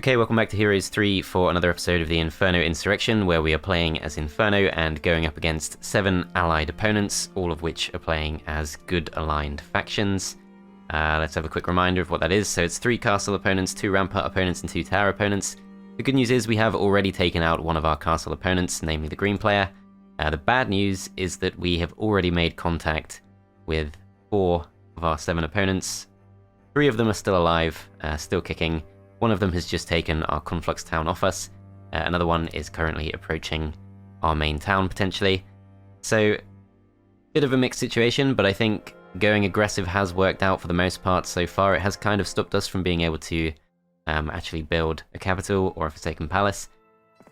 Okay, welcome back to Heroes 3 for another episode of the Inferno Insurrection, where we are playing as Inferno and going up against 7 allied opponents, all of which are playing as good aligned factions. Let's have a quick reminder of what that is. So it's 3 castle opponents, 2 rampart opponents, and 2 tower opponents. The good news is we have already taken out one of our castle opponents, namely the green player. The bad news is that we have already made contact with 4 of our 7 opponents. 3 of them are still alive, still kicking. One of them has just taken our Conflux town off us. Another one is currently approaching our main town, potentially. So, bit of a mixed situation, but I think going aggressive has worked out for the most part so far. It has kind of stopped us from being able to actually build a capital or a Forsaken Palace,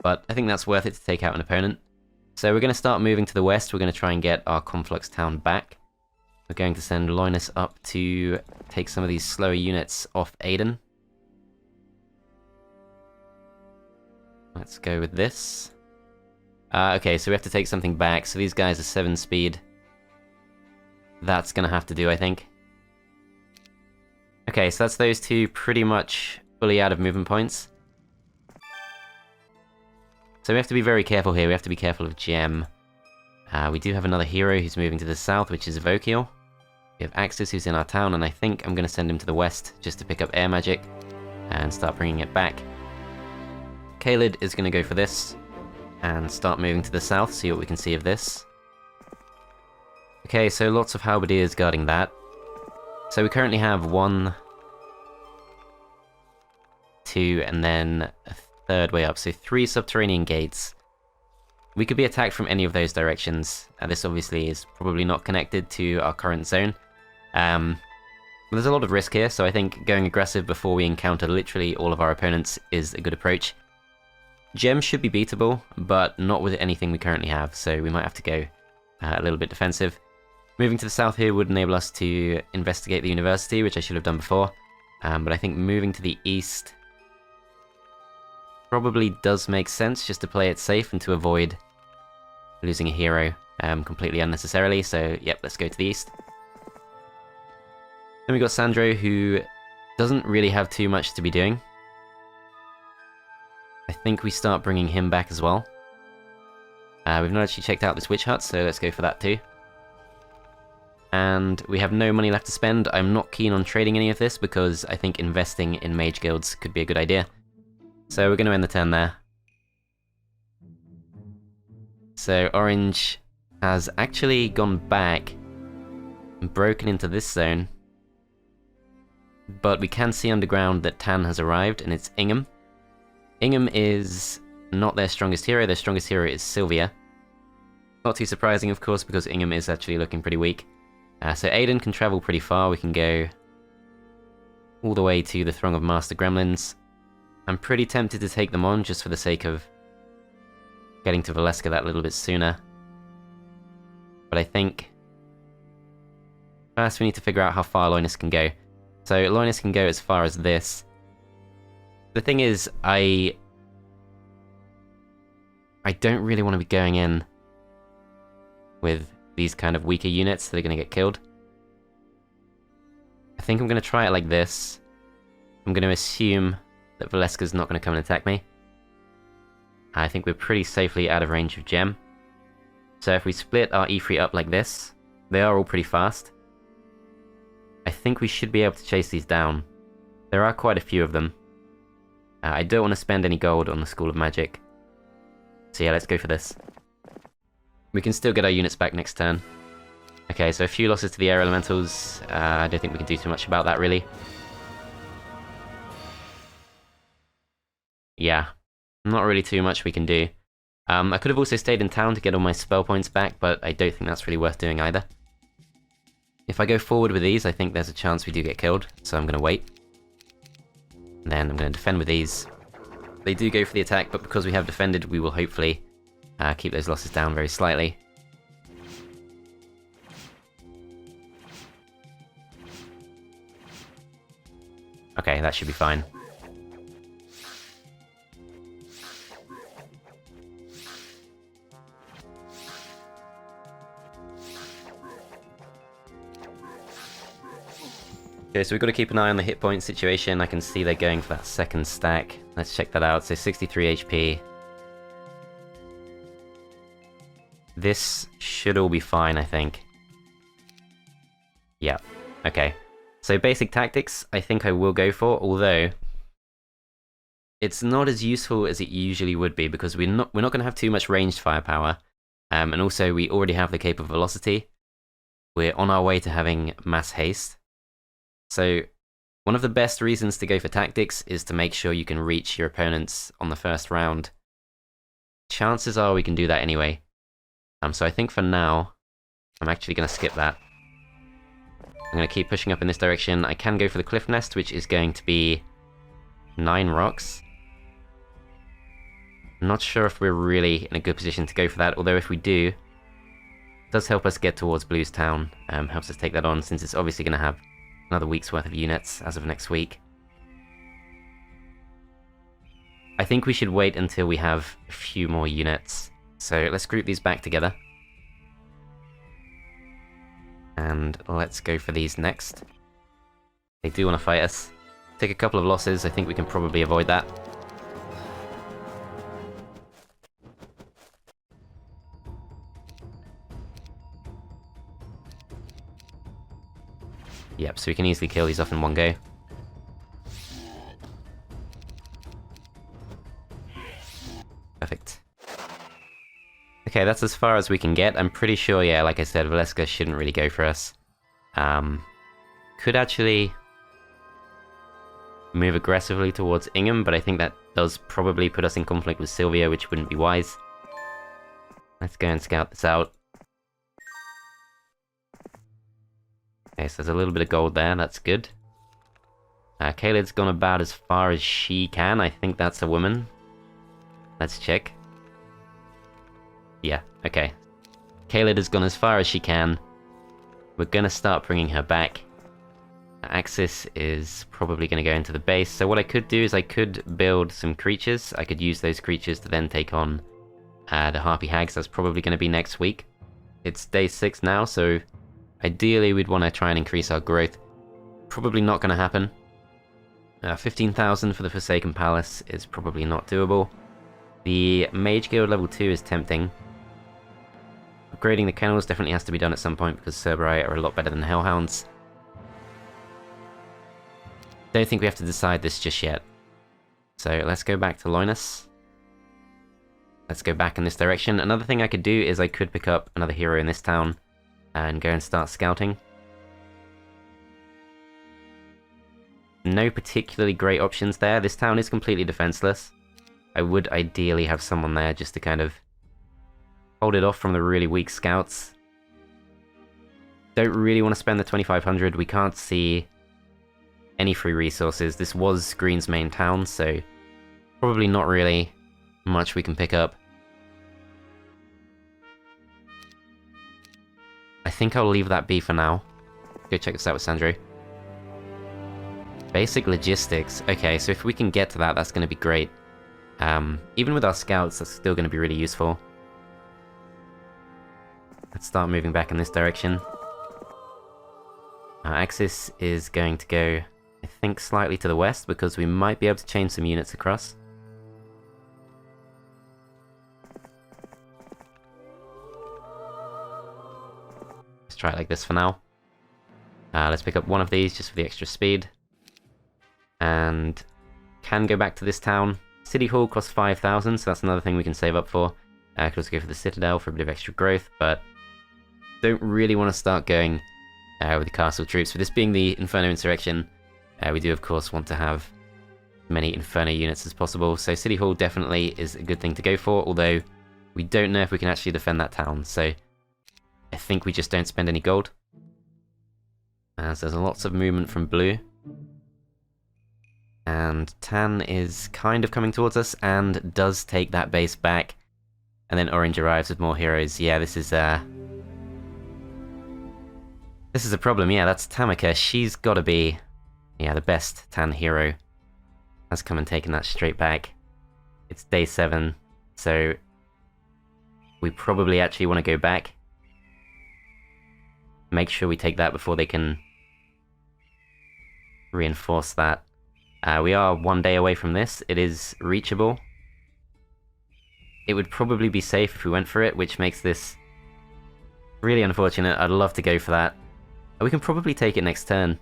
but I think that's worth it to take out an opponent. So we're going to start moving to the west. We're going to try and get our Conflux town back. We're going to send Linus up to take some of these slower units off Ayden. Let's go with this. Okay, so we have to take something back. So these guys are 7 speed. That's gonna have to do, I think. Okay, so that's those 2 pretty much fully out of movement points. So we have to be very careful here. We have to be careful of Gem. We do have another hero who's moving to the south, which is Vokiel. We have Axis who's in our town, and I think I'm gonna send him to the west just to pick up air magic and start bringing it back. Kaled is going to go for this, and start moving to the south, see what we can see of this. Okay, so lots of halberdiers guarding that. So we currently have 1, 2, and then a third way up, so 3 subterranean gates. We could be attacked from any of those directions. This obviously is probably not connected to our current zone. There's a lot of risk here, so I think going aggressive before we encounter literally all of our opponents is a good approach. Gem should be beatable, but not with anything we currently have, so we might have to go a little bit defensive. Moving to the south here would enable us to investigate the university, which I should have done before, but I think moving to the east probably does make sense just to play it safe and to avoid losing a hero completely unnecessarily, so yep, let's go to the east. Then we got Sandro, who doesn't really have too much to be doing. I think we start bringing him back as well. We've not actually checked out this witch hut, so let's go for that too. And we have no money left to spend. I'm not keen on trading any of this because I think investing in mage guilds could be a good idea. So we're going to end the turn there. So orange has actually gone back and broken into this zone. But we can see underground that Tan has arrived, and it's Ingham. Ingham is not their strongest hero. Their strongest hero is Sylvia. Not too surprising, of course, because Ingham is actually looking pretty weak. So Ayden can travel pretty far. We can go all the way to the Throng of Master Gremlins. I'm pretty tempted to take them on just for the sake of getting to Valeska that little bit sooner. But I think first we need to figure out how far Linus can go. So Linus can go as far as this. The thing is, I don't really want to be going in with these kind of weaker units that are going to get killed. I think I'm going to try it like this. I'm going to assume that Valeska's not going to come and attack me. I think we're pretty safely out of range of Gem. So if we split our Efreet up like this, they are all pretty fast. I think we should be able to chase these down. There are quite a few of them. I don't want to spend any gold on the School of Magic. So yeah, let's go for this. We can still get our units back next turn. Okay, so a few losses to the air elementals. I don't think we can do too much about that, really. Yeah, not really too much we can do. I could have also stayed in town to get all my spell points back, but I don't think that's really worth doing either. If I go forward with these, I think there's a chance we do get killed, so I'm going to wait. Then I'm going to defend with these. They do go for the attack, but because we have defended, we will hopefully keep those losses down very slightly. Okay, that should be fine. Okay, so we've got to keep an eye on the hit point situation. I can see they're going for that second stack. Let's check that out. So 63 HP. This should all be fine, I think. Yeah, okay. So basic tactics, I think I will go for, although it's not as useful as it usually would be because we're not going to have too much ranged firepower, and also we already have the cape of velocity. We're on our way to having mass haste. So one of the best reasons to go for tactics is to make sure you can reach your opponents on the first round. Chances are we can do that anyway. So I think for now, I'm actually going to skip that. I'm going to keep pushing up in this direction. I can go for the cliff nest, which is going to be 9 rocks. I'm not sure if we're really in a good position to go for that, although if we do, it does help us get towards Blue's town. Helps us take that on, since it's obviously going to have another week's worth of units as of next week. I think we should wait until we have a few more units. So let's group these back together. And let's go for these next. They do want to fight us. Take a couple of losses, I think we can probably avoid that. Yep, so we can easily kill these off in one go. Perfect. Okay, that's as far as we can get. I'm pretty sure, yeah, like I said, Valeska shouldn't really go for us. Could actually move aggressively towards Ingham, but I think that does probably put us in conflict with Sylvia, which wouldn't be wise. Let's go and scout this out. Okay, so there's a little bit of gold there, that's good. Kayla's gone about as far as she can. I think that's a woman. Let's check. Yeah, okay. Kayla has gone as far as she can. We're gonna start bringing her back. Axis is probably gonna go into the base. So what I could do is I could build some creatures. I could use those creatures to then take on the Harpy Hags. That's probably gonna be next week. It's day 6 now, so ideally we'd want to try and increase our growth. Probably not gonna happen. 15,000 for the Forsaken Palace is probably not doable. The Mage Guild level 2 is tempting. Upgrading the kennels definitely has to be done at some point because Cerberite are a lot better than Hellhounds. Don't think we have to decide this just yet. So let's go back to Loinus. Let's go back in this direction. Another thing I could do is I could pick up another hero in this town and go and start scouting. No particularly great options there. This town is completely defenseless. I would ideally have someone there just to kind of hold it off from the really weak scouts. Don't really want to spend the 2,500. We can't see any free resources. This was Green's main town, so probably not really much we can pick up. I think I'll leave that be for now. Go check this out with Sandro. Basic logistics. Okay, so if we can get to that, that's going to be great. Even with our scouts, that's still going to be really useful. Let's start moving back in this direction. Our axis is going to go, I think, slightly to the west because we might be able to change some units across. Let's try it like this for now. Let's pick up one of these just for the extra speed. And can go back to this town. City Hall costs 5,000, so that's another thing we can save up for. Could also go for the Citadel for a bit of extra growth, but don't really want to start going with the castle troops. For this being the Inferno Insurrection, we do of course want to have many Inferno units as possible, so City Hall definitely is a good thing to go for, although we don't know if we can actually defend that town, so I think we just don't spend any gold. As there's lots of movement from blue. And Tan is kind of coming towards us and does take that base back. And then Orange arrives with more heroes. Yeah, this is a problem. Yeah, that's Tamika. She's got to be, yeah, the best Tan hero. Has come and taken that straight back. It's day 7, so we probably actually want to go back. Make sure we take that before they can reinforce that. We are 1 day away from this. It is reachable. It would probably be safe if we went for it, which makes this really unfortunate. I'd love to go for that. We can probably take it next turn.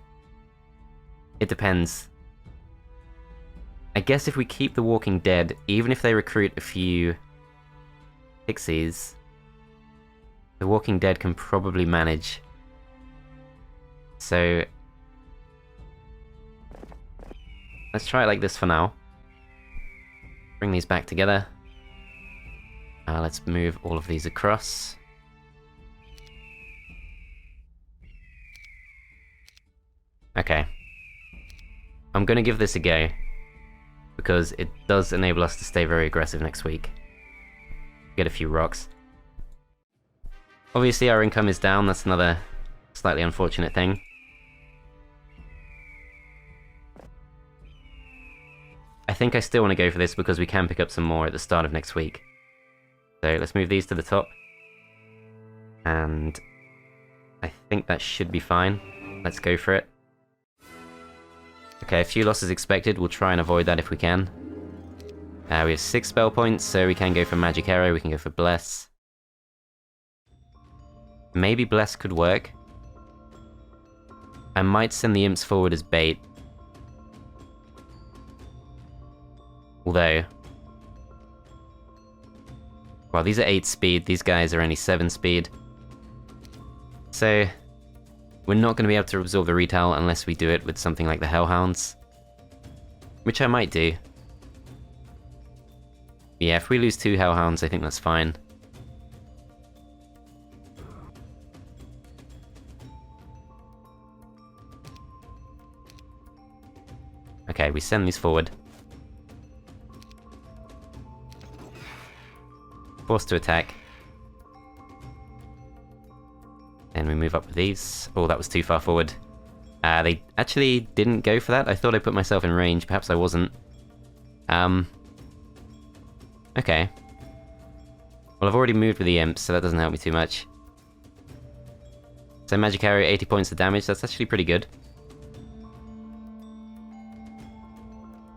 It depends. I guess if we keep the Walking Dead, even if they recruit a few pixies, the Walking Dead can probably manage. So let's try it like this for now. Bring these back together. Let's move all of these across. Okay. I'm gonna give this a go, because it does enable us to stay very aggressive next week. Get a few rocks. Obviously our income is down, that's another slightly unfortunate thing. I think I still want to go for this because we can pick up some more at the start of next week. So let's move these to the top. And I think that should be fine. Let's go for it. Okay, a few losses expected. We'll try and avoid that if we can. We have 6 spell points, so we can go for Magic Arrow, we can go for Bless. Maybe Bless could work. I might send the imps forward as bait. Although... well, these are 8 speed, these guys are only 7 speed. So, we're not going to be able to absorb the retail unless we do it with something like the Hellhounds. Which I might do. Yeah, if we lose 2 Hellhounds, I think that's fine. Okay, we send these forward. Forced to attack. And we move up with these. Oh, that was too far forward. They actually didn't go for that. I thought I put myself in range. Perhaps I wasn't. Okay. Well, I've already moved with the imps, so that doesn't help me too much. So Magic Arrow, 80 points of damage. That's actually pretty good.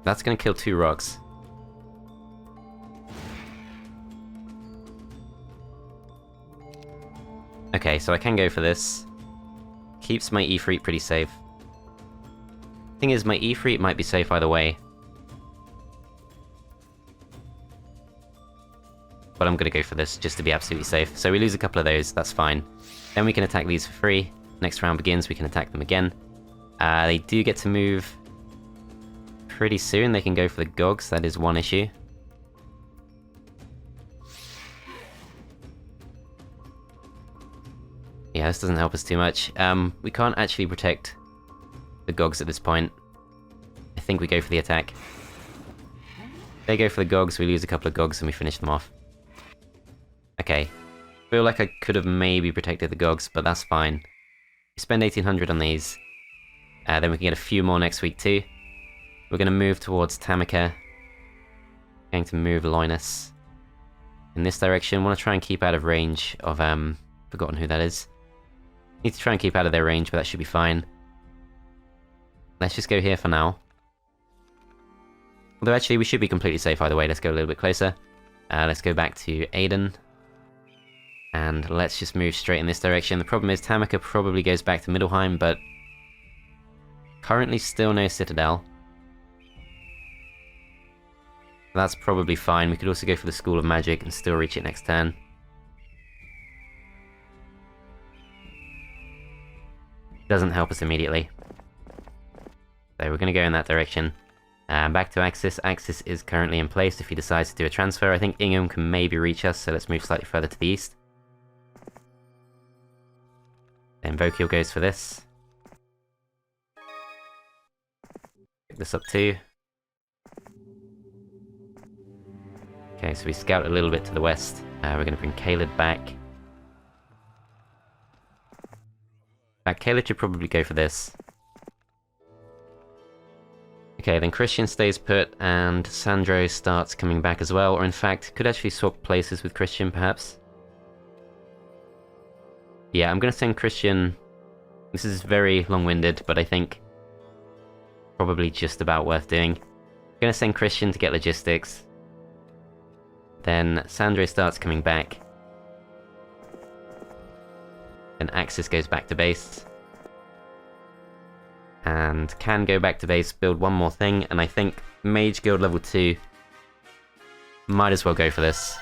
That's going to kill 2 rocks. Okay, so I can go for this. Keeps my Efreet pretty safe. Thing is, my Efreet might be safe either way. But I'm gonna go for this, just to be absolutely safe. So we lose a couple of those, that's fine. Then we can attack these for free. Next round begins, we can attack them again. They do get to move pretty soon. They can go for the Gogs, that is one issue. Yeah, this doesn't help us too much. We can't actually protect the Gogs at this point. I think we go for the attack. They go for the Gogs, we lose a couple of Gogs and we finish them off. Okay. Feel like I could have maybe protected the Gogs, but that's fine. We spend 1800 on these. Then we can get a few more next week too. We're going to move towards Tamika. Going to move Loinus in this direction. Want to try and keep out of range of, forgotten who that is. Need to try and keep out of their range, but that should be fine. Let's just go here for now. Although actually we should be completely safe either way. Let's go a little bit closer. Let's go back to Ayden. And let's just move straight in this direction. The problem is Tamika probably goes back to Middelheim, but currently still no Citadel. That's probably fine. We could also go for the School of Magic and still reach it next turn. Doesn't help us immediately. So we're going to go in that direction. Back to Axis. Axis is currently in place if he decides to do a transfer. I think Ingham can maybe reach us, so let's move slightly further to the east. Then Vokil goes for this. Pick this up too. Okay, so we scout a little bit to the west. We're going to bring Kaled back. Kaled should probably go for this. Okay, then Christian stays put, and Sandro starts coming back as well, or in fact, could actually swap places with Christian, perhaps. Yeah, I'm going to send Christian... This is very long-winded, but I think probably just about worth doing. Gonna send Christian to get logistics. Then Sandro starts coming back. Then Axis goes back to base. And can go back to base, build one more thing, and I think Mage Guild level 2 might as well go for this.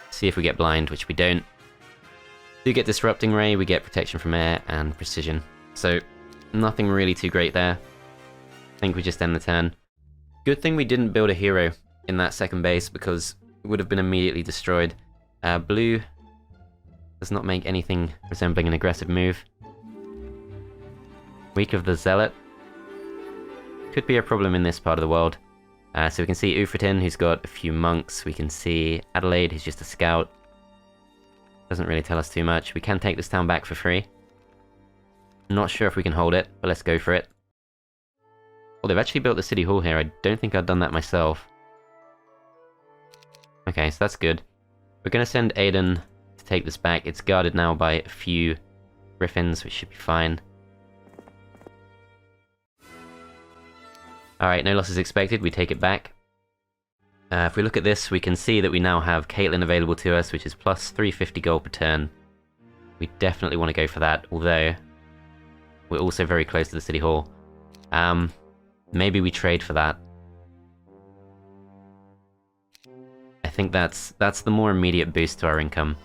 See if we get blind, which we don't. Do get Disrupting Ray, we get Protection from Air, and Precision. So, nothing really too great there. I think we just end the turn. Good thing we didn't build a hero in that second base, because it would have been immediately destroyed. Blue does not make anything resembling an aggressive move. Weak of the Zealot. Could be a problem in this part of the world. So we can see Efreet, who's got a few monks. We can see Adelaide, who's just a scout. Doesn't really tell us too much. We can take this town back for free. Not sure if we can hold it, but let's go for it. Well, they've actually built the city hall here. I don't think I've done that myself. Okay, so that's good. We're going to send Ayden to take this back. It's guarded now by a few griffins, which should be fine. Alright, no losses expected, we take it back. If we look at this, we can see that we now have Caitlyn available to us, which is plus 350 gold per turn. We definitely want to go for that, although we're also very close to the City Hall. Maybe we trade for that. I think that's the more immediate boost to our income.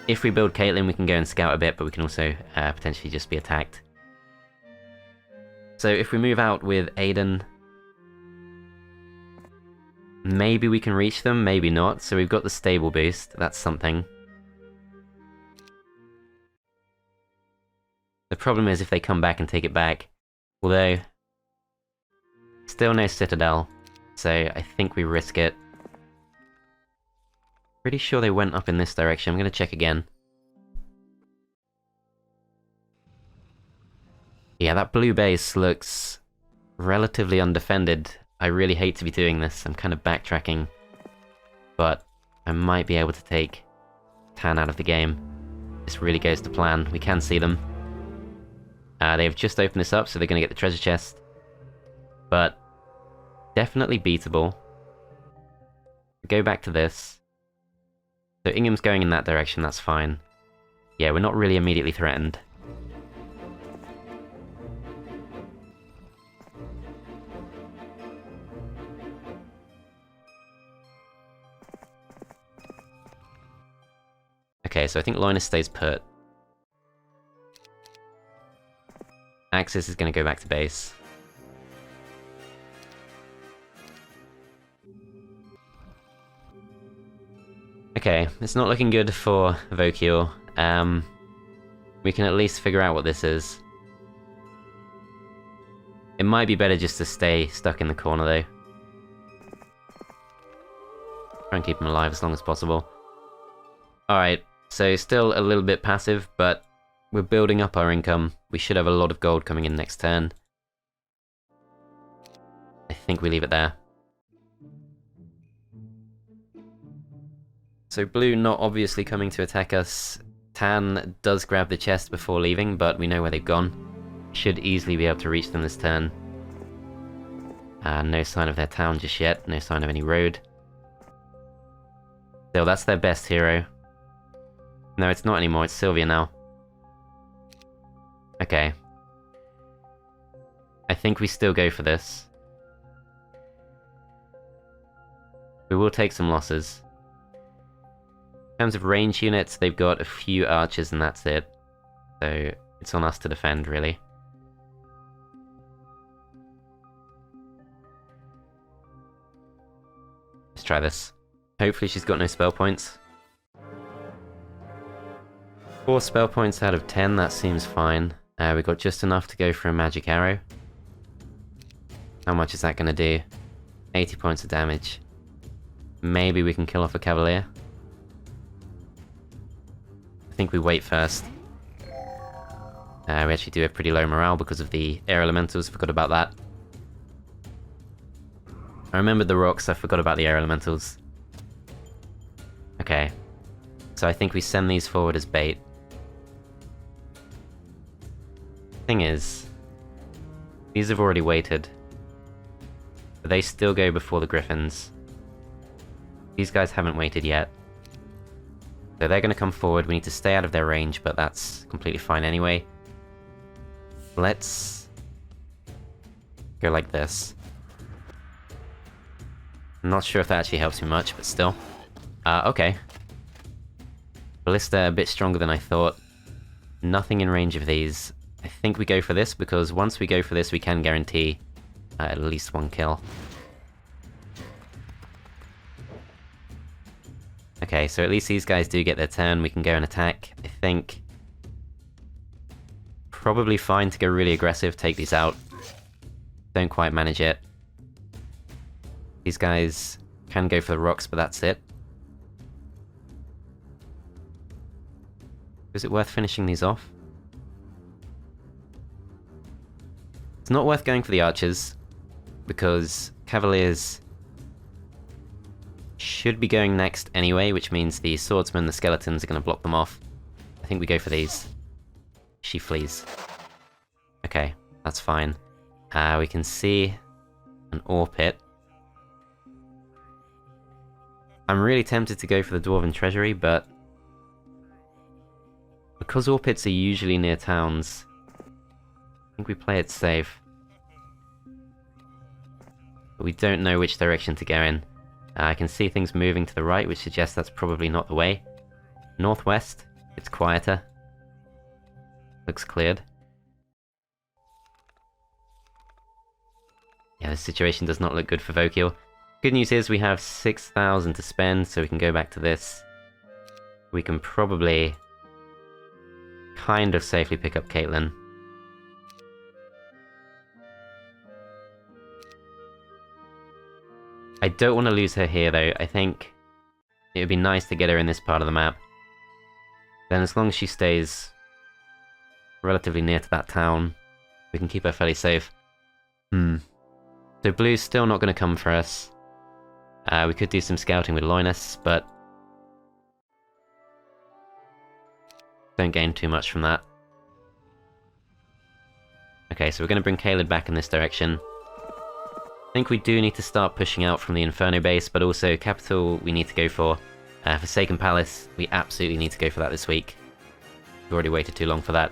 If we build Caitlyn, we can go and scout a bit, but we can also potentially just be attacked. So if we move out with Ayden, maybe we can reach them, maybe not. So we've got the stable boost, that's something. The problem is if they come back and take it back, although still no citadel, so I think we risk it. Pretty sure they went up in this direction, I'm going to check again. Yeah, that blue base looks relatively undefended. I really hate to be doing this, I'm kind of backtracking. But I might be able to take Tan out of the game. This really goes to plan, we can see them. They've just opened this up, so they're going to get the treasure chest. But definitely beatable. Go back to this. So Ingham's going in that direction, that's fine. Yeah, we're not really immediately threatened. Okay, so I think Linus stays put. Axis is going to go back to base. Okay, it's not looking good for Vokil. We can at least figure out what this is. It might be better just to stay stuck in the corner though. Try and keep him alive as long as possible. Alright, so still a little bit passive, but we're building up our income. We should have a lot of gold coming in next turn. I think we leave it there. So blue not obviously coming to attack us. Tan does grab the chest before leaving, but we know where they've gone. Should easily be able to reach them this turn. No sign of their town just yet, no sign of any road. Still, that's their best hero. No, it's not anymore, it's Sylvia now. Okay. I think we still go for this. We will take some losses. In terms of range units, they've got a few archers and that's it. So, it's on us to defend, really. Let's try this. Hopefully she's got no spell points. 4 spell points out of 10, that seems fine. We got just enough to go for a magic arrow. How much is that going to do? 80 points of damage. Maybe we can kill off a cavalier. I think we wait first. We actually do have pretty low morale because of the air elementals, forgot about that. I remembered the rocks, I forgot about the air elementals. Okay. So I think we send these forward as bait. Thing is, these have already waited. But they still go before the Griffins. These guys haven't waited yet. So they're going to come forward. We need to stay out of their range, but that's completely fine anyway. Let's go like this. I'm not sure if that actually helps me much, but still. Okay. Ballista a bit stronger than I thought. Nothing in range of these. I think we go for this, because once we go for this, we can guarantee at least one kill. Okay, so at least these guys do get their turn. We can go and attack. I think probably fine to go really aggressive, take these out. Don't quite manage it. These guys can go for the rocks, but that's it. Is it worth finishing these off? It's not worth going for the archers, because Cavaliers should be going next anyway, which means the swordsmen, the skeletons, are going to block them off. I think we go for these. She flees. Okay, that's fine. We can see an ore pit. I'm really tempted to go for the Dwarven Treasury, but because ore pits are usually near towns, I think we play it safe. But we don't know which direction to go in. I can see things moving to the right, which suggests that's probably not the way. Northwest, it's quieter. Looks cleared. Yeah, this situation does not look good for Vokil. Good news is we have 6,000 to spend, so we can go back to this. We can probably kind of safely pick up Caitlyn. I don't want to lose her here though. I think it would be nice to get her in this part of the map. Then as long as she stays relatively near to that town, we can keep her fairly safe. So blue's still not going to come for us. We could do some scouting with Loinus, but don't gain too much from that. Okay, so we're going to bring Caelid back in this direction. I think we do need to start pushing out from the Inferno base, but also capital we need to go for. Forsaken Palace, we absolutely need to go for that this week. We've already waited too long for that.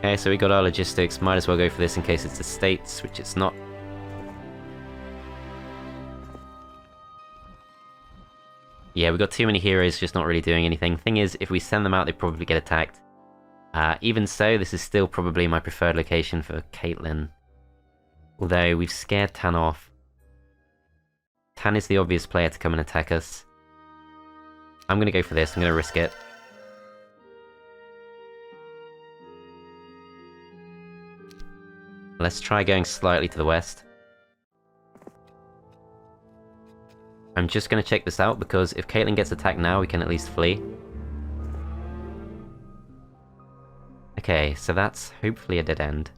Okay, so we got our logistics. Might as well go for this in case it's the States, which it's not. Yeah, we've got too many heroes just not really doing anything. Thing is, if we send them out, they probably get attacked. Even so, this is still probably my preferred location for Caitlyn. Although, we've scared Tan off. Tan is the obvious player to come and attack us. I'm going to go for this, I'm going to risk it. Let's try going slightly to the west. I'm just going to check this out, because if Caitlyn gets attacked now, we can at least flee. Okay, so that's hopefully a dead end.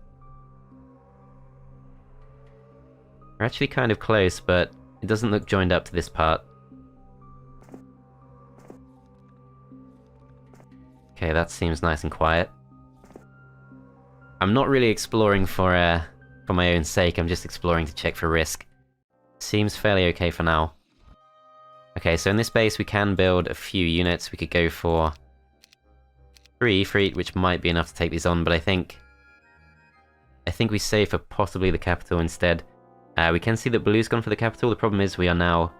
We're actually kind of close, but it doesn't look joined up to this part. Okay, that seems nice and quiet. I'm not really exploring for my own sake, I'm just exploring to check for risk. Seems fairly okay for now. Okay, so in this base we can build a few units. We could go for 3 Efreet, which might be enough to take these on, but I think we save for possibly the capital instead. We can see that blue's gone for the capital. The problem is we are now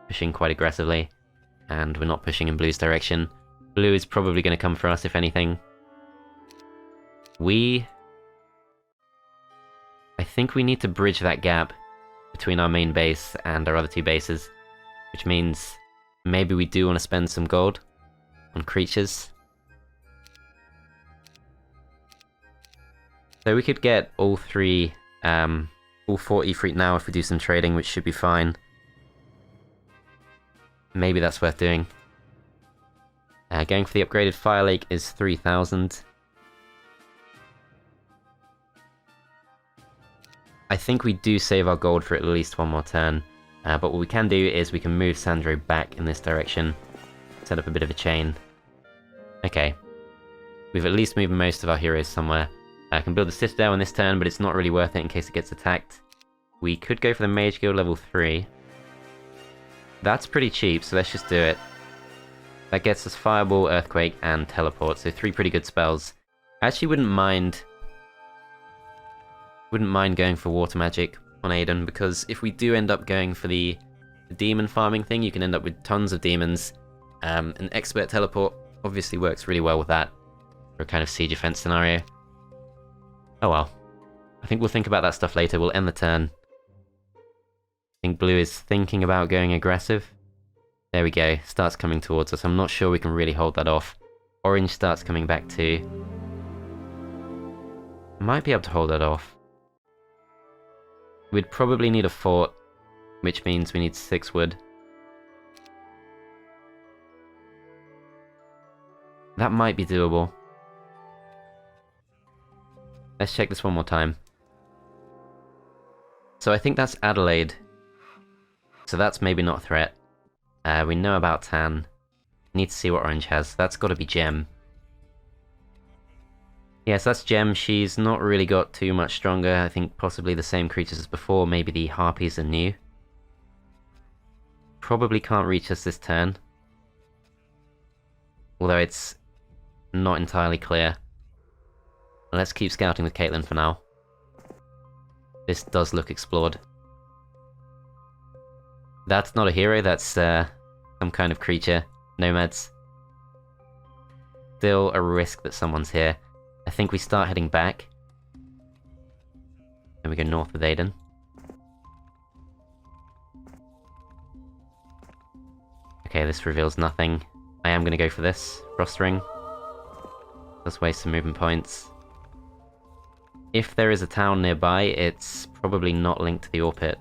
pushing quite aggressively, and we're not pushing in blue's direction. Blue is probably going to come for us, if anything. I think we need to bridge that gap between our main base and our other 2 bases, which means maybe we do want to spend some gold on creatures. So we could get all 4 Efreet now if we do some trading, which should be fine. Maybe that's worth doing. Going for the upgraded Fire Lake is 3,000. I think we do save our gold for at least one more turn. But what we can do is we can move Sandro back in this direction. Set up a bit of a chain. Okay. We've at least moved most of our heroes somewhere. I can build the Citadel on this turn, but it's not really worth it in case it gets attacked. We could go for the Mage Guild level 3. That's pretty cheap, so let's just do it. That gets us Fireball, Earthquake, and Teleport, so 3 pretty good spells. I actually wouldn't mind going for Water Magic on Ayden, because if we do end up going for the demon farming thing, you can end up with tons of demons. An Expert Teleport obviously works really well with that, for a kind of siege offense scenario. Oh well. I think we'll think about that stuff later. We'll end the turn. I think blue is thinking about going aggressive. There we go. Starts coming towards us. I'm not sure we can really hold that off. Orange starts coming back too. Might be able to hold that off. We'd probably need a fort, which means we need 6 wood. That might be doable. Let's check this one more time. So I think that's Adelaide. So that's maybe not a threat. We know about Tan. Need to see what Orange has. That's got to be Gem. Yes, that's Gem. She's not really got too much stronger. I think possibly the same creatures as before. Maybe the Harpies are new. Probably can't reach us this turn. Although it's not entirely clear. Let's keep scouting with Caitlyn for now. This does look explored. That's not a hero, that's some kind of creature. Nomads. Still a risk that someone's here. I think we start heading back. Then we go north with Ayden. Okay, this reveals nothing. I am going to go for this. Frost Ring. Let's waste some movement points. If there is a town nearby, it's probably not linked to the ore pit.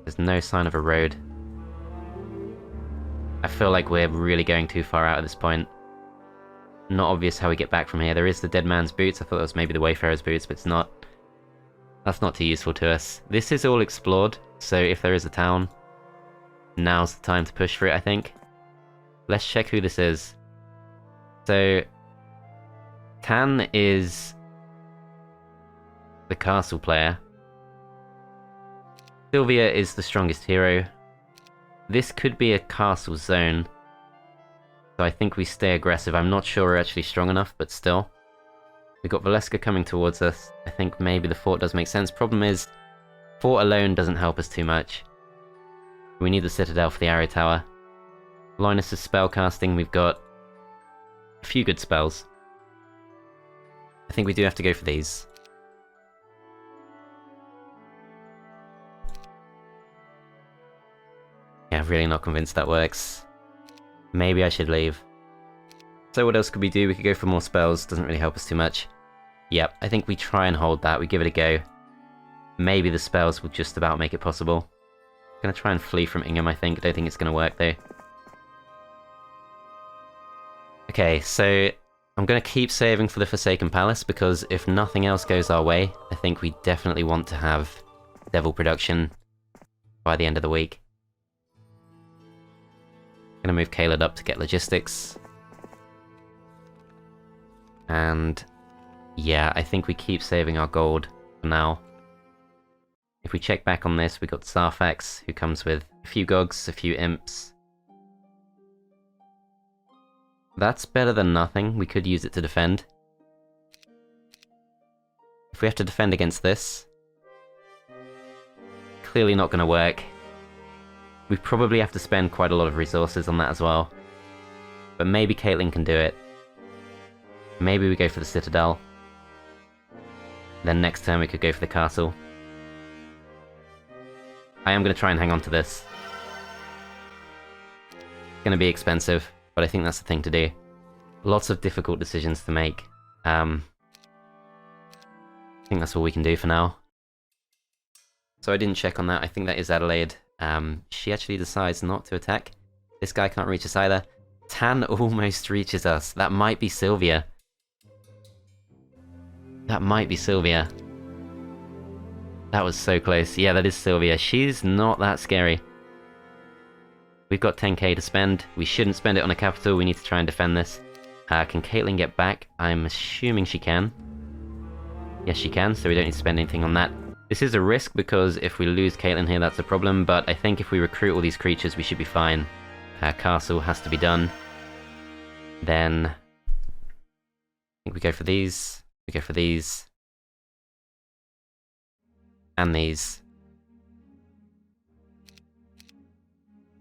There's no sign of a road. I feel like we're really going too far out at this point. Not obvious how we get back from here. There is the Dead Man's Boots. I thought that was maybe the Wayfarer's Boots, but it's not. That's not too useful to us. This is all explored, so if there is a town, now's the time to push for it, I think. Let's check who this is. So, Tan is the castle player. Sylvia is the strongest hero. This could be a castle zone. So I think we stay aggressive. I'm not sure we're actually strong enough, but still. We've got Valeska coming towards us. I think maybe the fort does make sense. Problem is, fort alone doesn't help us too much. We need the Citadel for the Arrow Tower. Linus' spellcasting, we've got a few good spells. I think we do have to go for these. Yeah, I'm really not convinced that works. Maybe I should leave. So what else could we do? We could go for more spells. Doesn't really help us too much. Yep, I think we try and hold that. We give it a go. Maybe the spells will just about make it possible. I'm gonna try and flee from Ingham, I think. I don't think it's gonna work, though. Okay, so I'm gonna keep saving for the Forsaken Palace, because if nothing else goes our way, I think we definitely want to have Devil production by the end of the week. Gonna move Caleb up to get logistics. And yeah, I think we keep saving our gold for now. If we check back on this, we got Sarfax, who comes with a few Gogs, a few Imps. That's better than nothing. We could use it to defend. If we have to defend against this, clearly not gonna work. We probably have to spend quite a lot of resources on that as well. But maybe Caitlyn can do it. Maybe we go for the Citadel. Then next turn we could go for the castle. I am going to try and hang on to this. It's going to be expensive, but I think that's the thing to do. Lots of difficult decisions to make. I think that's all we can do for now. So I didn't check on that. I think that is Adelaide. She actually decides not to attack. This guy can't reach us either. Tan almost reaches us. That might be Sylvia. That might be Sylvia. That was so close. Yeah, that is Sylvia. She's not that scary. We've got 10k to spend. We shouldn't spend it on a capital. We need to try and defend this. Can Caitlyn get back? I'm assuming she can. Yes, she can, so we don't need to spend anything on that. This is a risk because if we lose Caitlyn here, that's a problem, but I think if we recruit all these creatures, we should be fine. Castle has to be done. Then I think we go for these. We go for these. And these.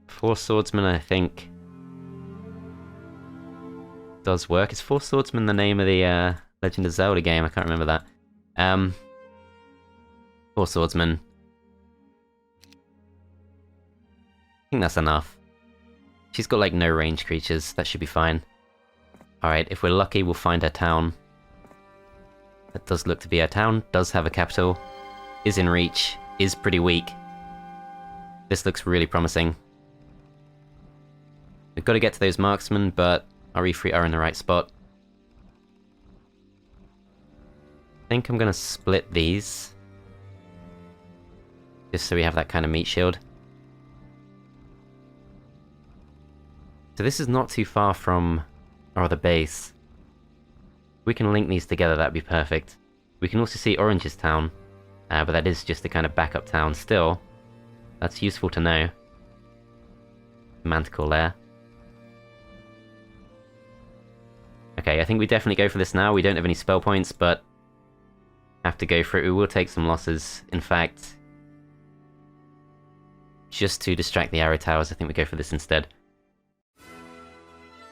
4 swordsmen, I think, does work. Is 4 swordsmen the name of the Legend of Zelda game? I can't remember that. 4 swordsmen. I think that's enough. She's got like no range creatures. That should be fine. Alright, if we're lucky, we'll find her town. That does look to be her town. Does have a capital. Is in reach. Is pretty weak. This looks really promising. We've got to get to those marksmen, but our Efreet are in the right spot. I think I'm going to split these. Just so we have that kind of meat shield. So this is not too far from our other base. We can link these together, that'd be perfect. We can also see Orange's town, but that is just a kind of backup town still. That's useful to know. Manticore Lair. Okay, I think we definitely go for this now. We don't have any spell points, but have to go for it. We will take some losses. In fact, just to distract the arrow towers, I think we go for this instead.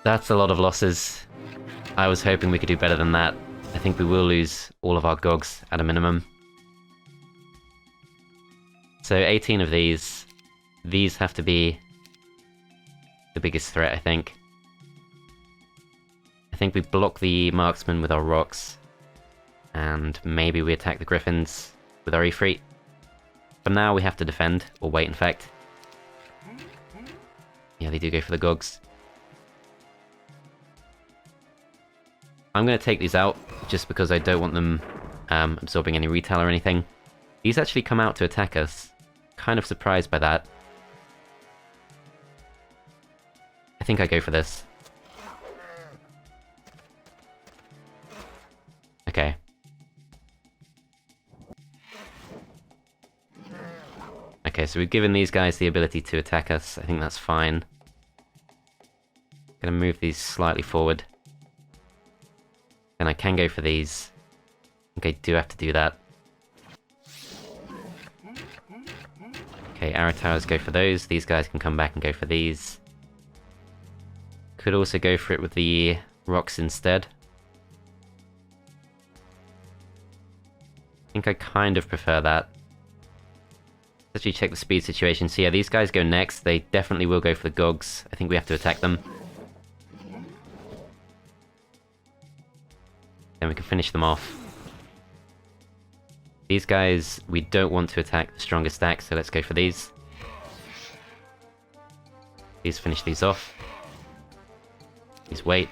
That's a lot of losses. I was hoping we could do better than that. I think we will lose all of our Gogs at a minimum. So 18 of these. These have to be the biggest threat, I think. I think we block the marksmen with our rocks. And maybe we attack the griffins with our Efreet. For now we have to defend, or wait in fact. Yeah, they do go for the Gogs. I'm going to take these out, just because I don't want them absorbing any retail or anything. These actually come out to attack us. Kind of surprised by that. I think I go for this. Okay. Okay, so we've given these guys the ability to attack us. I think that's fine. Gonna move these slightly forward. And I can go for these. I think I do have to do that. Okay, arrow towers go for those. These guys can come back and go for these. Could also go for it with the rocks instead. I think I kind of prefer that. Let's actually check the speed situation. So yeah, these guys go next. They definitely will go for the Gogs. I think we have to attack them. Then we can finish them off. These guys, we don't want to attack the strongest stack, so let's go for these. These finish these off. These wait.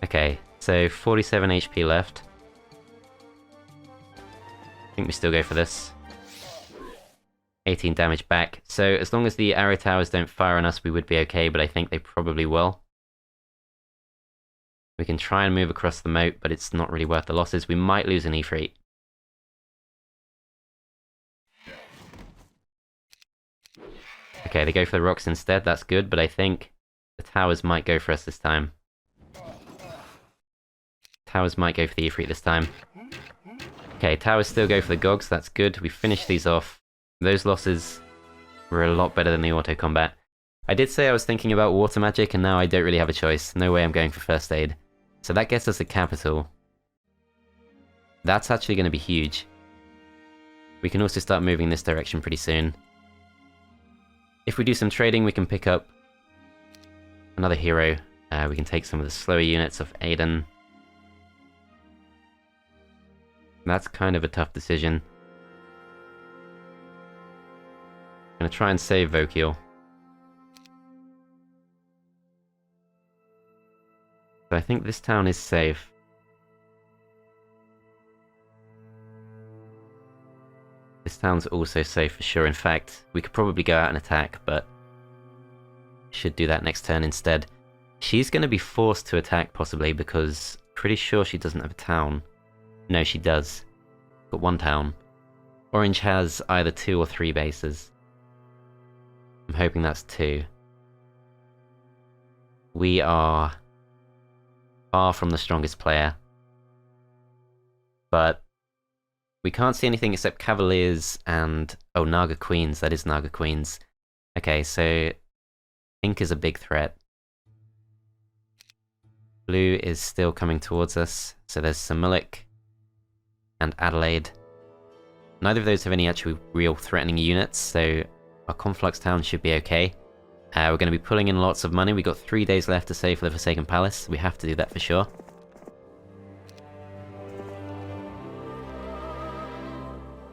Okay, so 47 HP left. I think we still go for this. 18 damage back. So as long as the arrow towers don't fire on us, we would be okay, but I think they probably will. We can try and move across the moat, but it's not really worth the losses. We might lose an Efreet. Okay, they go for the rocks instead, that's good, but I think the towers might go for us this time. Towers might go for the Efreet this time. Okay, towers still go for the Gogs, that's good. We finished these off. Those losses were a lot better than the auto combat. I did say I was thinking about water magic, and now I don't really have a choice. No way I'm going for first aid. So that gets us a capital. That's actually going to be huge. We can also start moving in this direction pretty soon. If we do some trading, we can pick up another hero. We can take some of the slower units of Ayden. That's kind of a tough decision. I'm gonna try and save Vokiel. So I think this town is safe. This town's also safe for sure. In fact, we could probably go out and attack, but should do that next turn instead. She's going to be forced to attack possibly because pretty sure she doesn't have a town. No, she does. Got one town. Orange has either 2 or 3 bases. I'm hoping that's 2. We are far from the strongest player. But we can't see anything except Cavaliers and... oh, Naga Queens. That is Naga Queens. Okay, so pink is a big threat. Blue is still coming towards us. So there's Samulik and Adelaide. Neither of those have any actual real threatening units, so our Conflux town should be okay. We're going to be pulling in lots of money. We've got 3 days left to save for the Forsaken Palace. We have to do that for sure.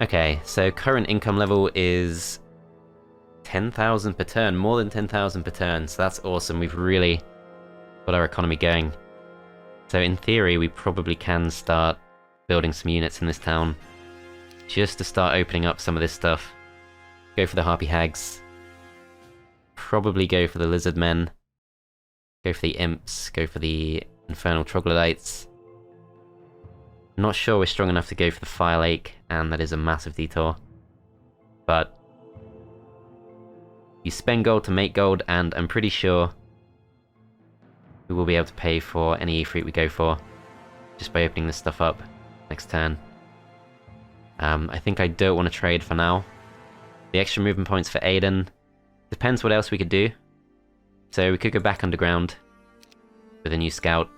Okay, so current income level is 10,000 per turn, more than 10,000 per turn, so that's awesome. We've really got our economy going. So in theory, we probably can start building some units in this town, just to start opening up some of this stuff. Go for the Harpy Hags. Probably go for the Lizard Men. Go for the Imps. Go for the Infernal Troglodytes. Not sure we're strong enough to go for the Fire Lake, and that is a massive detour. But you spend gold to make gold, and I'm pretty sure we will be able to pay for any Efreet we go for, just by opening this stuff up next turn. I think I don't want to trade for now. The extra movement points for Ayden. Depends what else we could do. So we could go back underground with a new scout.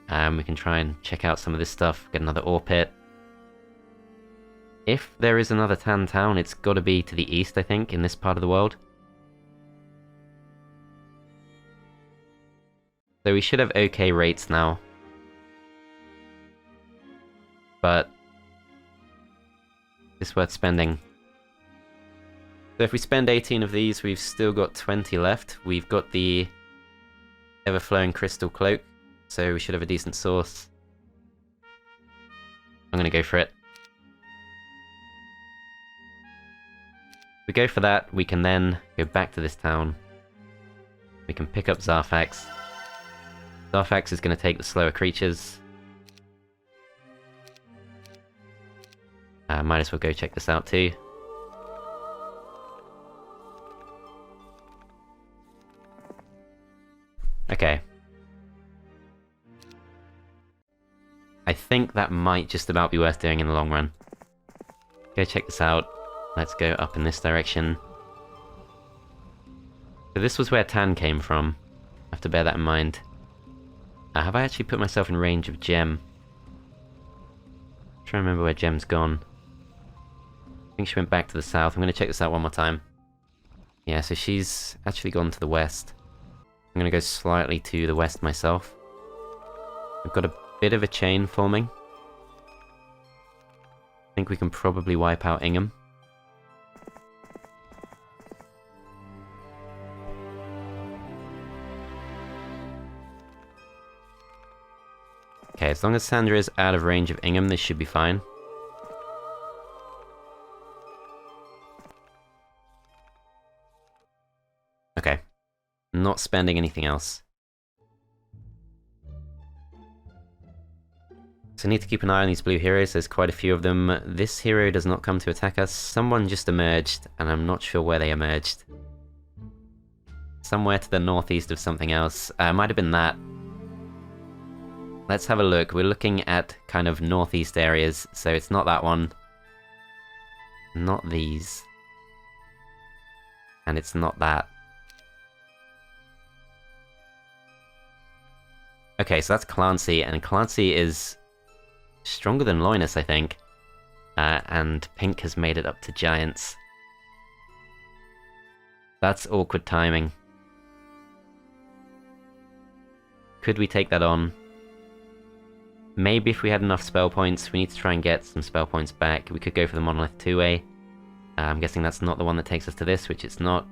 We can try and check out some of this stuff, get another ore pit. If there is another Tan town, it's got to be to the east, I think, in this part of the world. So we should have okay rates now. But it's worth spending. So if we spend 18 of these, we've still got 20 left. We've got the ever-flowing crystal cloak, so we should have a decent source. I'm gonna go for it. If we go for that, we can then go back to this town. We can pick up Zarfax. Zarfax is gonna take the slower creatures. Might as well go check this out too. Okay. I think that might just about be worth doing in the long run. Go check this out. Let's go up in this direction. So this was where Tan came from. I have to bear that in mind. Have I actually put myself in range of Gem? I'm trying to remember where Gem's gone. I think she went back to the south. I'm going to check this out one more time. Yeah, so she's actually gone to the west. I'm going to go slightly to the west myself. We've got a bit of a chain forming. I think we can probably wipe out Ingham. Okay, as long as Sandra is out of range of Ingham, this should be fine. Okay. Not spending anything else. So I need to keep an eye on these blue heroes. There's quite a few of them. This hero does not come to attack us. Someone just emerged, and I'm not sure where they emerged. Somewhere to the northeast of something else. Might have been that. Let's have a look. We're looking at kind of northeast areas, so it's not that one. Not these. And it's not that. Okay, so that's Clancy, and Clancy is stronger than Loinus, I think. And Pink has made it up to Giants. That's awkward timing. Could we take that on? Maybe if we had enough spell points. We need to try and get some spell points back. We could go for the Monolith two-way. I'm guessing that's not the one that takes us to this, which it's not.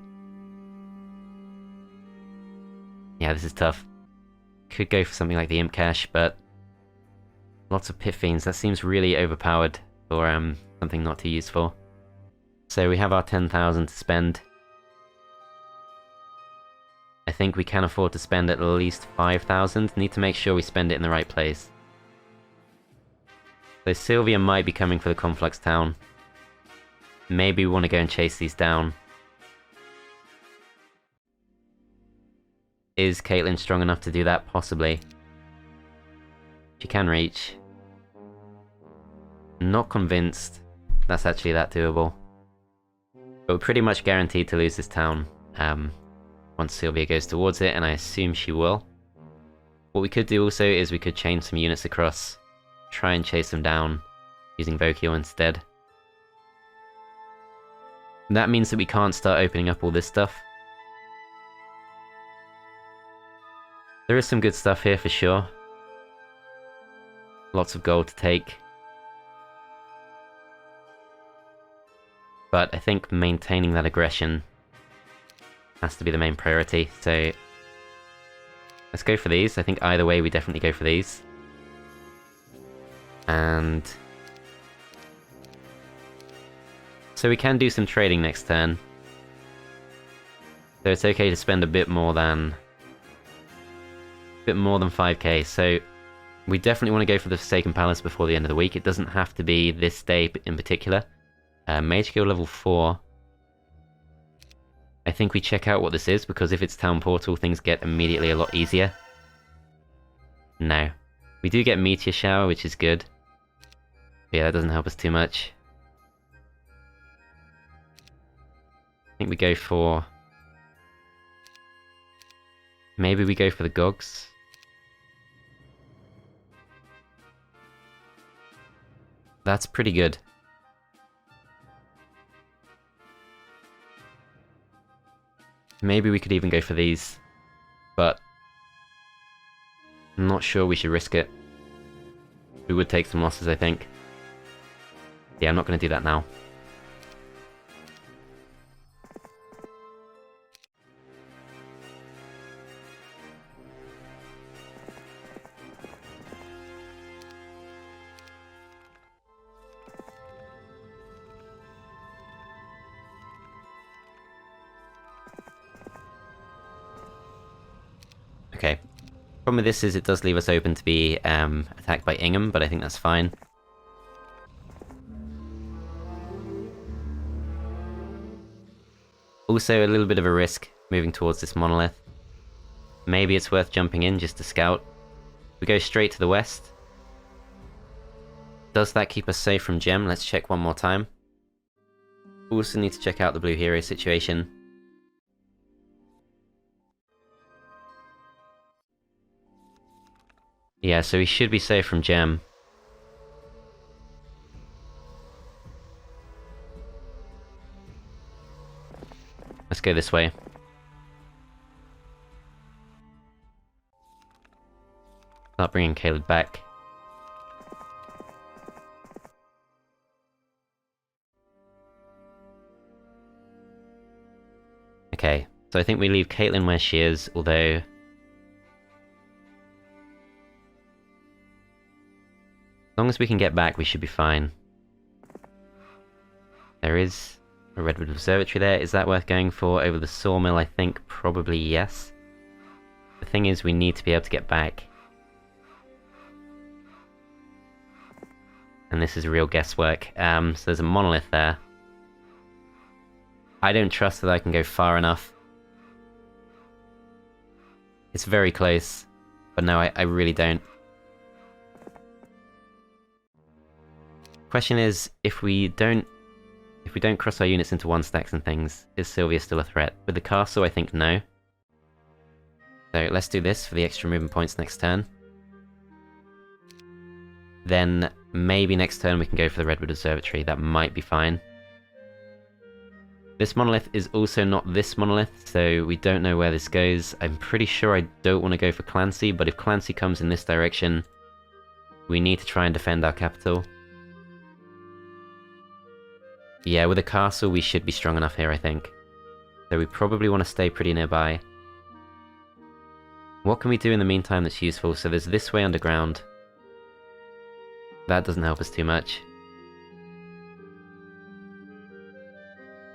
Yeah, this is tough. Could go for something like the Imp Cache, but lots of Pit Fiends. That seems really overpowered for something not too useful. So we have our 10,000 to spend. I think we can afford to spend at least 5,000. Need to make sure we spend it in the right place. So Sylvia might be coming for the Conflux town. Maybe we want to go and chase these down. Is Caitlyn strong enough to do that? Possibly. She can reach. Not convinced that's actually that doable. But we're pretty much guaranteed to lose this town once Sylvia goes towards it, and I assume she will. What we could do also is we could chain some units across, try and chase them down using Vokio instead. That means that we can't start opening up all this stuff. There is some good stuff here for sure. Lots of gold to take. But I think maintaining that aggression has to be the main priority, so let's go for these. I think either way we definitely go for these. And so we can do some trading next turn. So it's okay to spend a bit more than 5k. So we definitely want to go for the Forsaken Palace before the end of the week. It doesn't have to be this day in particular. Mage Guild level 4. I think we check out what this is, because if it's Town Portal, things get immediately a lot easier. No. We do get Meteor Shower, which is good. But yeah, that doesn't help us too much. I think we go for... maybe we go for the Gogs. That's pretty good. Maybe we could even go for these, but I'm not sure we should risk it. We would take some losses, I think. Yeah, I'm not going to do that now. Okay. Problem with this is it does leave us open to be attacked by Ingham, but I think that's fine. Also a little bit of a risk moving towards this monolith. Maybe it's worth jumping in just to scout. We go straight to the west. Does that keep us safe from Gem? Let's check one more time. Also need to check out the blue hero situation. Yeah, so we should be safe from Gem. Let's go this way. Start bringing Caleb back. Okay, so I think we leave Caitlyn where she is, although... as long as we can get back, we should be fine. There is a Redwood Observatory there. Is that worth going for over the Sawmill? I think probably yes. The thing is, we need to be able to get back. And this is real guesswork. So there's a monolith there. I don't trust that I can go far enough. It's very close. But no, I really don't. Question is, if we don't cross our units into one stacks and things, is Sylvia still a threat? With the castle, I think no. So let's do this for the extra movement points next turn. Then maybe next turn we can go for the Redwood Observatory. That might be fine. This monolith is also not this monolith, so we don't know where this goes. I'm pretty sure I don't want to go for Clancy, but if Clancy comes in this direction, we need to try and defend our capital. Yeah, with a castle we should be strong enough here, I think. So we probably want to stay pretty nearby. What can we do in the meantime that's useful? So there's this way underground. That doesn't help us too much.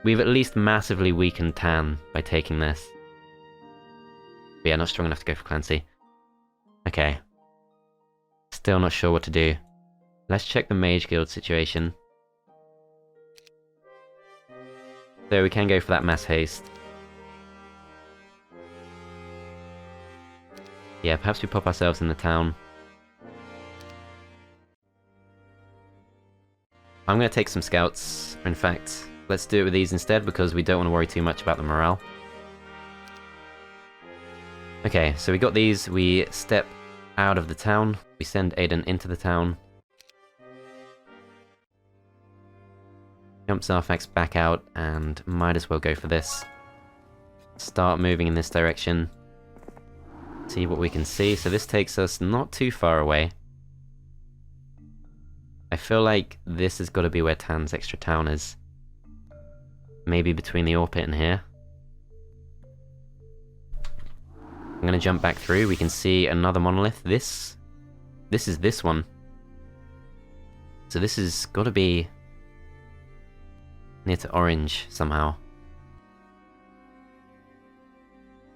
We've at least massively weakened Tan by taking this. But yeah, not strong enough to go for Clancy. Okay. Still not sure what to do. Let's check the Mage Guild situation. So we can go for that mass haste. Yeah, perhaps we pop ourselves in the town. I'm going to take some scouts. In fact, let's do it with these instead because we don't want to worry too much about the morale. Okay, so we got these. We step out of the town. We send Ayden into the town. Jump Zarfax back out and might as well go for this. Start moving in this direction. See what we can see. So this takes us not too far away. I feel like this has got to be where Tan's extra town is. Maybe between the ore pit and here. I'm going to jump back through. We can see another monolith. This is this one. So this has got to be near to orange somehow.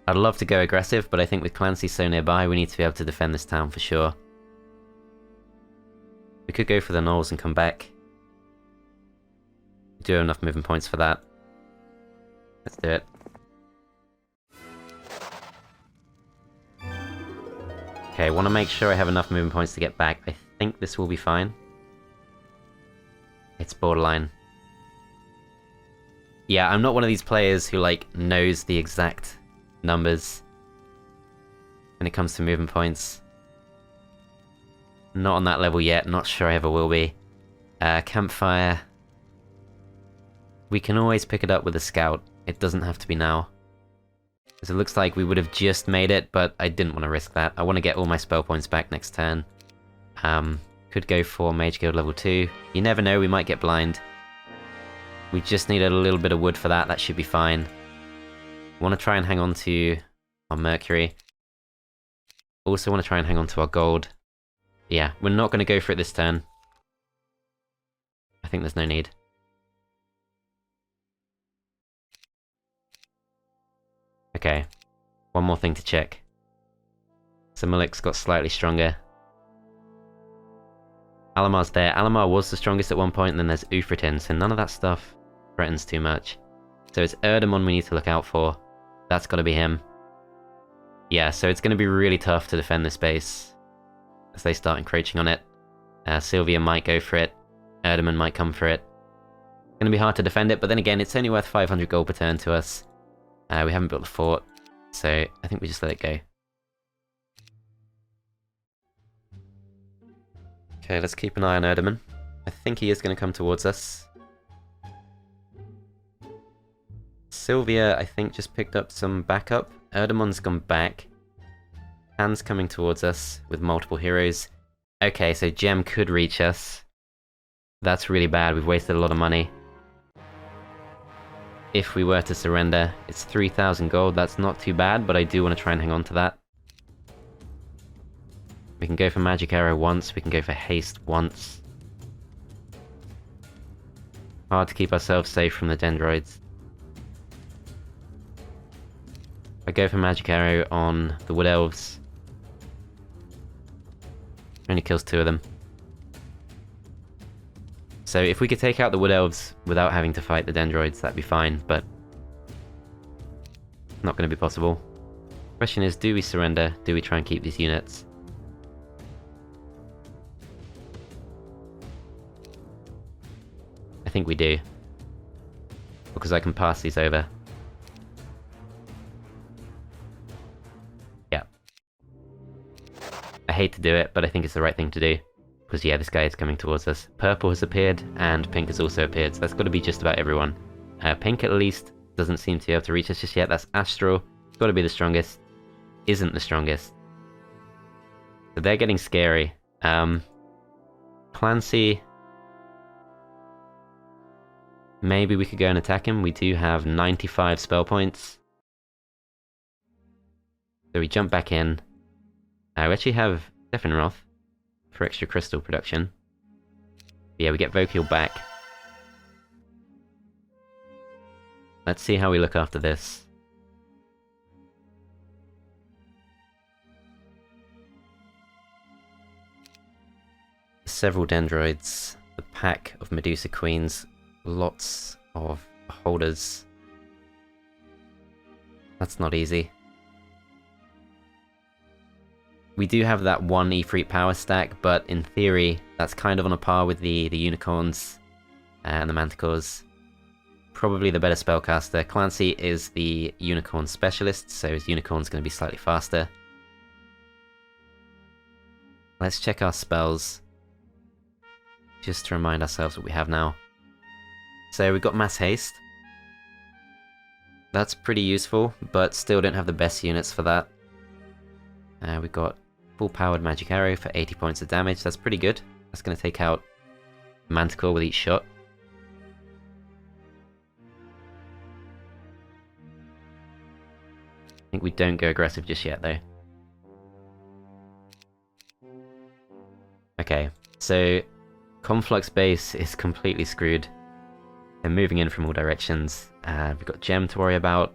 I'd love to go aggressive, but I think with Clancy so nearby, we need to be able to defend this town for sure. We could go for the knolls and come back. We do have enough movement points for that. Let's do it. Okay, I want to make sure I have enough movement points to get back. I think this will be fine. It's borderline. Yeah, I'm not one of these players who, like, knows the exact numbers when it comes to movement points. Not on that level yet, not sure I ever will be. Campfire. We can always pick it up with a scout. It doesn't have to be now. Because it looks like we would have just made it, but I didn't want to risk that. I want to get all my spell points back next turn. Could go for Mage Guild level 2. You never know, we might get blind. We just need a little bit of wood for that, that should be fine. Want to try and hang on to our Mercury. Also want to try and hang on to our gold. Yeah, we're not going to go for it this turn. I think there's no need. Okay, one more thing to check. So Malik's got slightly stronger. Alamar's there. Alamar was the strongest at one point, and then there's Efreet, so none of that stuff threatens too much. So it's Erdemon we need to look out for. That's got to be him. Yeah, so it's going to be really tough to defend this base as they start encroaching on it. Sylvia might go for it. Erdemon might come for it. It's going to be hard to defend it, but then again, it's only worth 500 gold per turn to us. We haven't built the fort, so I think we just let it go. Okay, let's keep an eye on Erdemon. I think he is going to come towards us. Sylvia, I think, just picked up some backup. Erdemon's gone back. Han's coming towards us with multiple heroes. Okay, so Gem could reach us. That's really bad. We've wasted a lot of money. If we were to surrender, it's 3,000 gold. That's not too bad, but I do want to try and hang on to that. We can go for Magic Arrow once. We can go for Haste once. Hard to keep ourselves safe from the Dendroids. I go for Magic Arrow on the Wood Elves. Only kills 2 of them. So if we could take out the Wood Elves without having to fight the Dendroids, that'd be fine, but not going to be possible. Question is, do we surrender? Do we try and keep these units? I think we do, because I can pass these over. Yeah. I hate to do it, but I think it's the right thing to do. Because yeah, this guy is coming towards us. Purple has appeared, and pink has also appeared, so that's got to be just about everyone. Pink at least doesn't seem to be able to reach us just yet. That's Astral. Got to be the strongest. Isn't the strongest. So they're getting scary. Clancy. Maybe we could go and attack him. We do have 95 spell points. So we jump back in. We actually have Sephiroth for extra crystal production. But yeah, we get Vokiel back. Let's see how we look after this. Several dendroids, the pack of Medusa Queens, lots of holders. That's not easy. We do have that one Efreet power stack, but in theory, that's kind of on a par with the unicorns and the manticores. Probably the better spellcaster. Clancy is the unicorn specialist, so his unicorn's going to be slightly faster. Let's check our spells, just to remind ourselves what we have now. So we've got Mass Haste. That's pretty useful, but still don't have the best units for that. We've got full-powered Magic Arrow for 80 points of damage. That's pretty good. That's going to take out Manticore with each shot. I think we don't go aggressive just yet, though. Okay, so Conflux base is completely screwed. They're moving in from all directions. We've got Gem to worry about.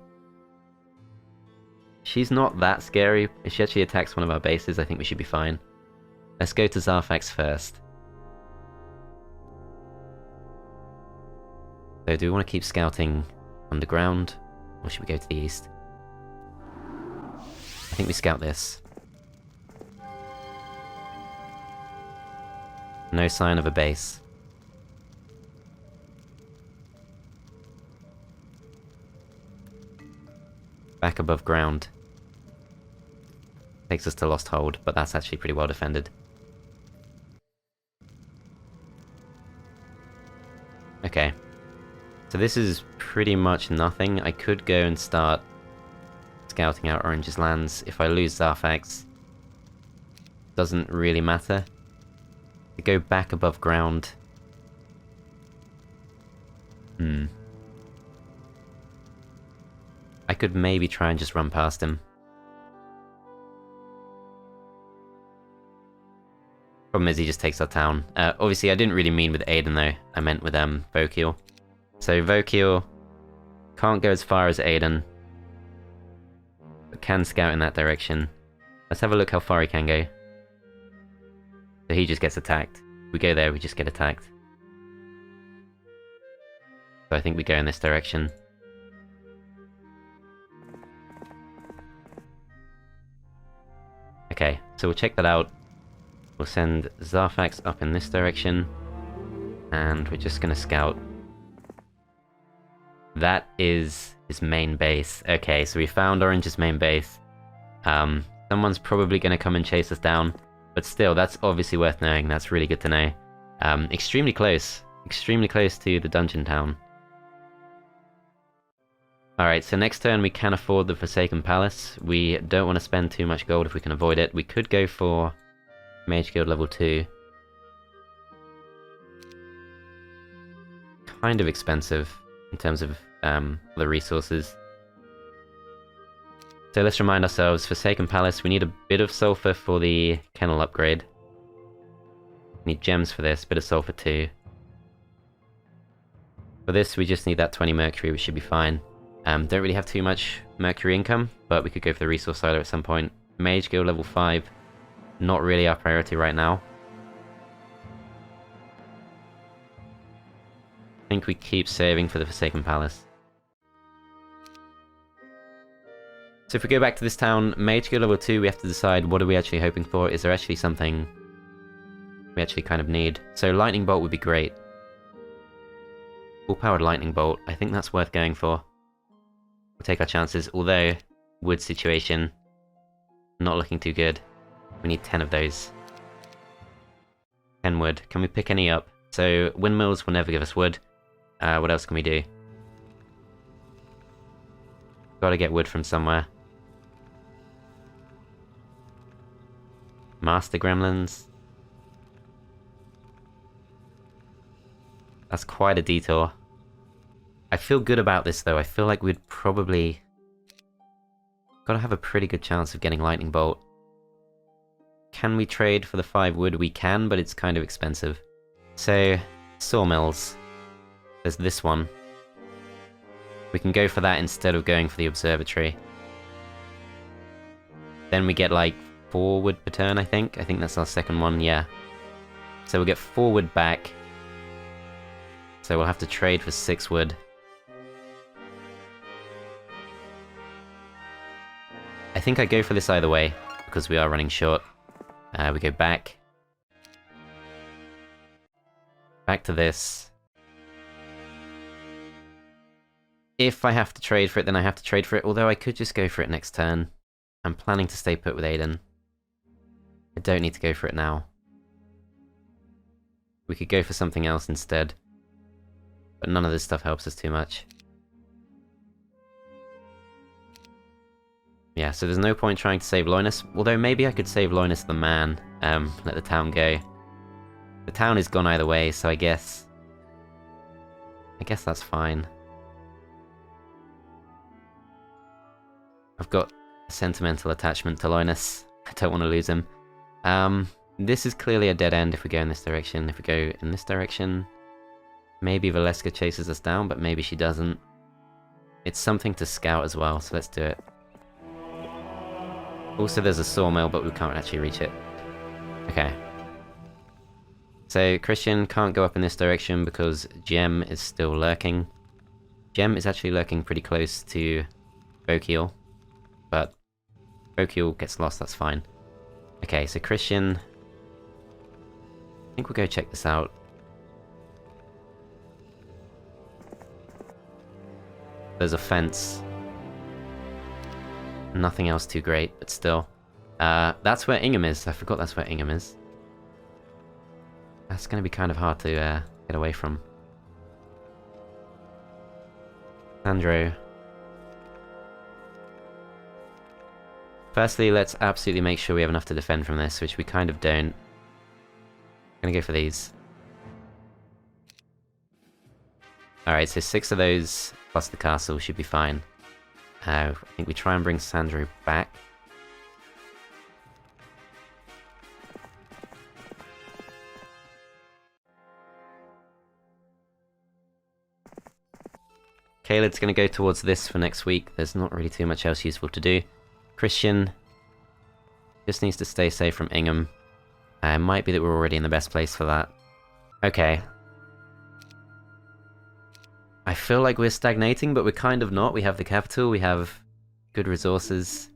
She's not that scary. If she actually attacks one of our bases, I think we should be fine. Let's go to Zarfax first. So do we want to keep scouting underground, or should we go to the east? I think we scout this. No sign of a base. Back above ground. Takes us to Lost Hold, but that's actually pretty well defended. Okay. So this is pretty much nothing. I could go and start scouting out Orange's lands. If I lose Zarfax, doesn't really matter. To go back above ground. I could maybe try and just run past him. Problem is he just takes our town. Obviously I didn't really mean with Ayden though, I meant with Vokil. So Vokil can't go as far as Ayden, but can scout in that direction. Let's have a look how far he can go. So he just gets attacked. We go there, we just get attacked. So I think we go in this direction. Okay, so we'll check that out. We'll send Zarfax up in this direction. And we're just gonna scout. That is his main base. Okay, so we found Orange's main base. Someone's probably gonna come and chase us down. But still, that's obviously worth knowing. That's really good to know. Extremely close. Extremely close to the dungeon town. Alright, so next turn we can afford the Forsaken Palace. We don't want to spend too much gold if we can avoid it. We could go for Mage Guild level 2. Kind of expensive in terms of the resources. So let's remind ourselves, Forsaken Palace, we need a bit of sulfur for the kennel upgrade. We need gems for this, bit of sulfur too. For this we just need that 20 mercury, which should be fine. Don't really have too much mercury income, but we could go for the resource silo at some point. Mage Guild level 5, not really our priority right now. I think we keep saving for the Forsaken Palace. So if we go back to this town, Mage Guild level 2, we have to decide what are we actually hoping for. Is there actually something we actually kind of need? So Lightning Bolt would be great. Full-powered Lightning Bolt, I think that's worth going for. We'll take our chances, although wood situation, not looking too good. We need 10 of those. 10 wood. Can we pick any up? So windmills will never give us wood. What else can we do? Gotta get wood from somewhere. Master Gremlins. That's quite a detour. I feel good about this though. I feel like we'd probably... gotta have a pretty good chance of getting Lightning Bolt. Can we trade for the 5 wood? We can, but it's kind of expensive. So, sawmills. There's this one. We can go for that instead of going for the observatory. Then we get like 4 wood per turn, I think. I think that's our second one, yeah. So we'll get 4 wood back. So we'll have to trade for 6 wood. I think I go for this either way, because we are running short. We go back. Back to this. If I have to trade for it, then I have to trade for it, although I could just go for it next turn. I'm planning to stay put with Ayden. I don't need to go for it now. We could go for something else instead. But none of this stuff helps us too much. Yeah, so there's no point trying to save Loinus, although maybe I could save Loinus the man, let the town go. The town is gone either way, so I guess that's fine. I've got a sentimental attachment to Loinus. I don't want to lose him. This is clearly a dead end if we go in this direction. If we go in this direction, maybe Valeska chases us down, but maybe she doesn't. It's something to scout as well, so let's do it. Also, there's a sawmill, but we can't actually reach it. Okay. So, Christian can't go up in this direction because Gem is still lurking. Gem is actually lurking pretty close to Bokiel, but Bokiel gets lost, that's fine. Okay, so Christian... I think we'll go check this out. There's a fence. Nothing else too great, but still. That's where Ingham is. I forgot that's where Ingham is. That's going to be kind of hard to get away from. Sandro. Firstly, let's absolutely make sure we have enough to defend from this, which we kind of don't. I'm going to go for these. Alright, so 6 of those plus the castle should be fine. I think we try and bring Sandro back. Caelad's going to go towards this for next week. There's not really too much else useful to do. Christian just needs to stay safe from Ingham. It might be that we're already in the best place for that. Okay. I feel like we're stagnating, but we're kind of not. We have the capital, we have good resources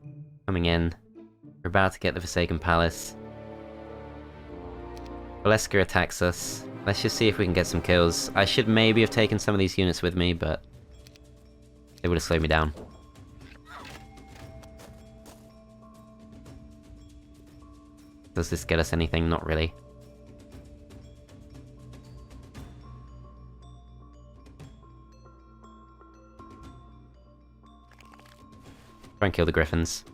coming in. We're about to get the Forsaken Palace. Valeska attacks us. Let's just see if we can get some kills. I should maybe have taken some of these units with me, but they would have slowed me down. Does this get us anything? Not really. Try and kill the griffins.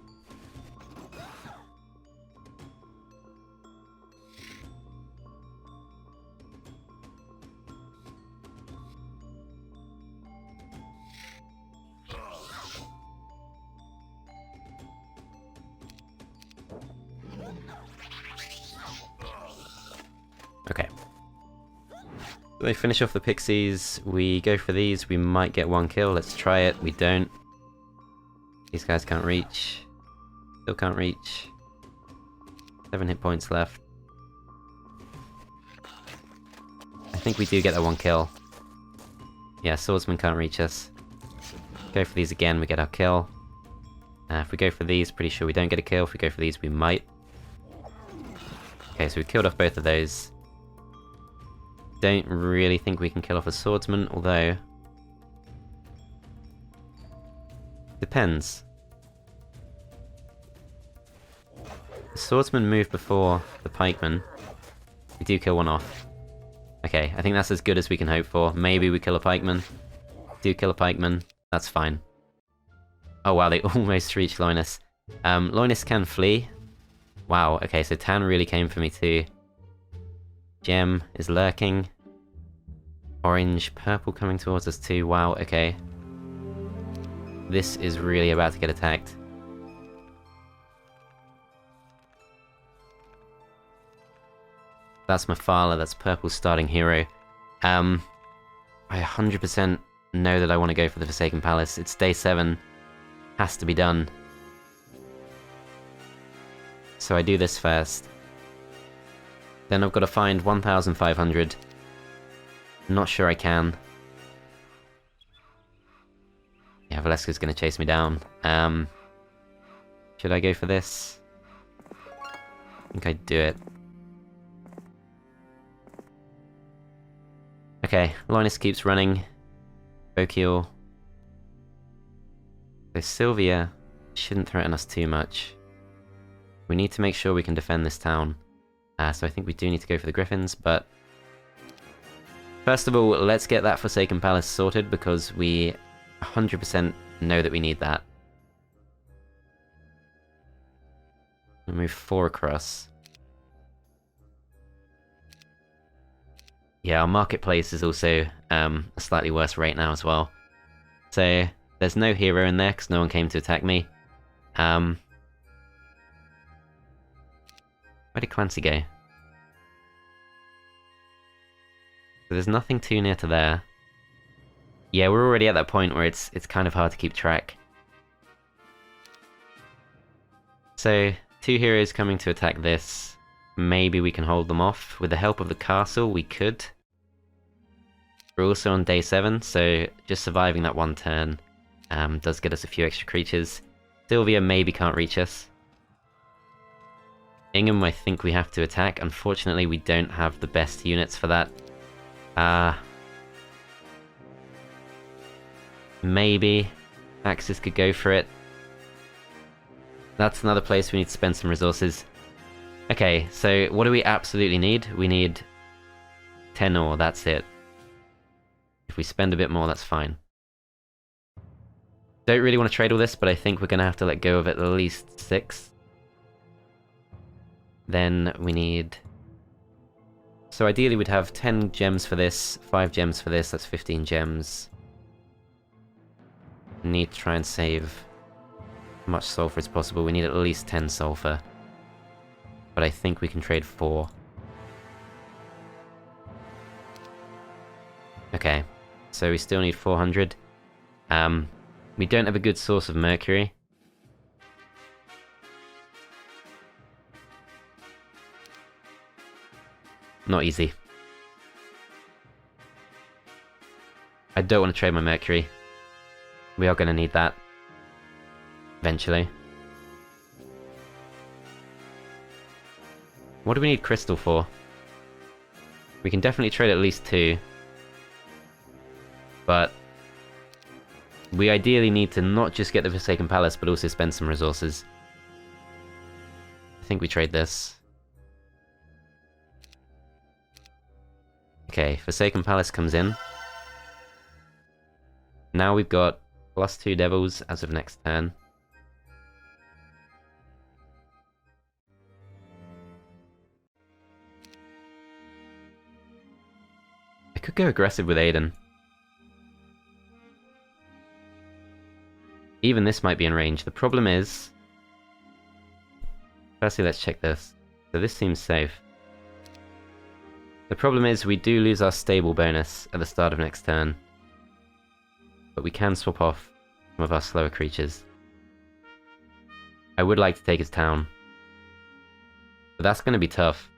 Okay. So they finish off the pixies, we go for these, we might get 1 kill, let's try it, we don't. These guys can't reach. Still can't reach. 7 hit points left. I think we do get that 1 kill. Yeah, swordsman can't reach us. Go for these again, we get our kill. If we go for these, pretty sure we don't get a kill. If we go for these, we might. Okay, so we killed off both of those. Don't really think we can kill off a swordsman, although... Depends. The swordsman moved before the pikeman. We do kill one off. Okay, I think that's as good as we can hope for. Maybe we kill a pikeman. Do kill a pikeman. That's fine. Oh wow, they almost reached Loinus. Loinus can flee. Wow, okay, so Tan really came for me too. Gem is lurking. Orange, purple coming towards us too. Wow, okay. This is really about to get attacked. That's Mafala, that's purple's starting hero. I 100% know that I want to go for the Forsaken Palace. It's day 7. Has to be done. So I do this first. Then I've got to find 1,500. Not sure I can. Yeah, Valeska's going to chase me down. Should I go for this? I think I'd do it. Okay, Linus keeps running. Bokiel. So Sylvia shouldn't threaten us too much. We need to make sure we can defend this town. So I think we do need to go for the Griffins, but... First of all, let's get that Forsaken Palace sorted, because we 100% know that we need that. We'll move 4 across. Yeah, our marketplace is also a slightly worse rate now as well. So, there's no hero in there, because no one came to attack me. Where did Clancy go? So there's nothing too near to there. Yeah, we're already at that point where it's kind of hard to keep track. So, 2 heroes coming to attack this. Maybe we can hold them off. With the help of the castle, we could. We're also on day 7, so just surviving that 1 turn does get us a few extra creatures. Sylvia maybe can't reach us. Ingham, I think we have to attack. Unfortunately, we don't have the best units for that. Maybe Axis could go for it. That's another place we need to spend some resources. Okay, so what do we absolutely need? We need 10 ore, that's it. If we spend a bit more, that's fine. Don't really want to trade all this, but I think we're going to have to let go of at least 6. Then we need... So ideally we'd have 10 gems for this, 5 gems for this, that's 15 gems. Need to try and save as much sulfur as possible. We need at least 10 sulfur. But I think we can trade 4. Okay, so we still need 400. We don't have a good source of mercury. Not easy. I don't want to trade my mercury. We are going to need that. Eventually. What do we need crystal for? We can definitely trade at least 2. But we ideally need to not just get the Forsaken Palace, but also spend some resources. I think we trade this. Okay, Forsaken Palace comes in. Now we've got +2 devils as of next turn. I could go aggressive with Ayden. Even this might be in range. The problem is... Firstly, let's check this. So this seems safe. The problem is we do lose our stable bonus at the start of next turn. But we can swap off some of our slower creatures. I would like to take his town. But that's going to be tough.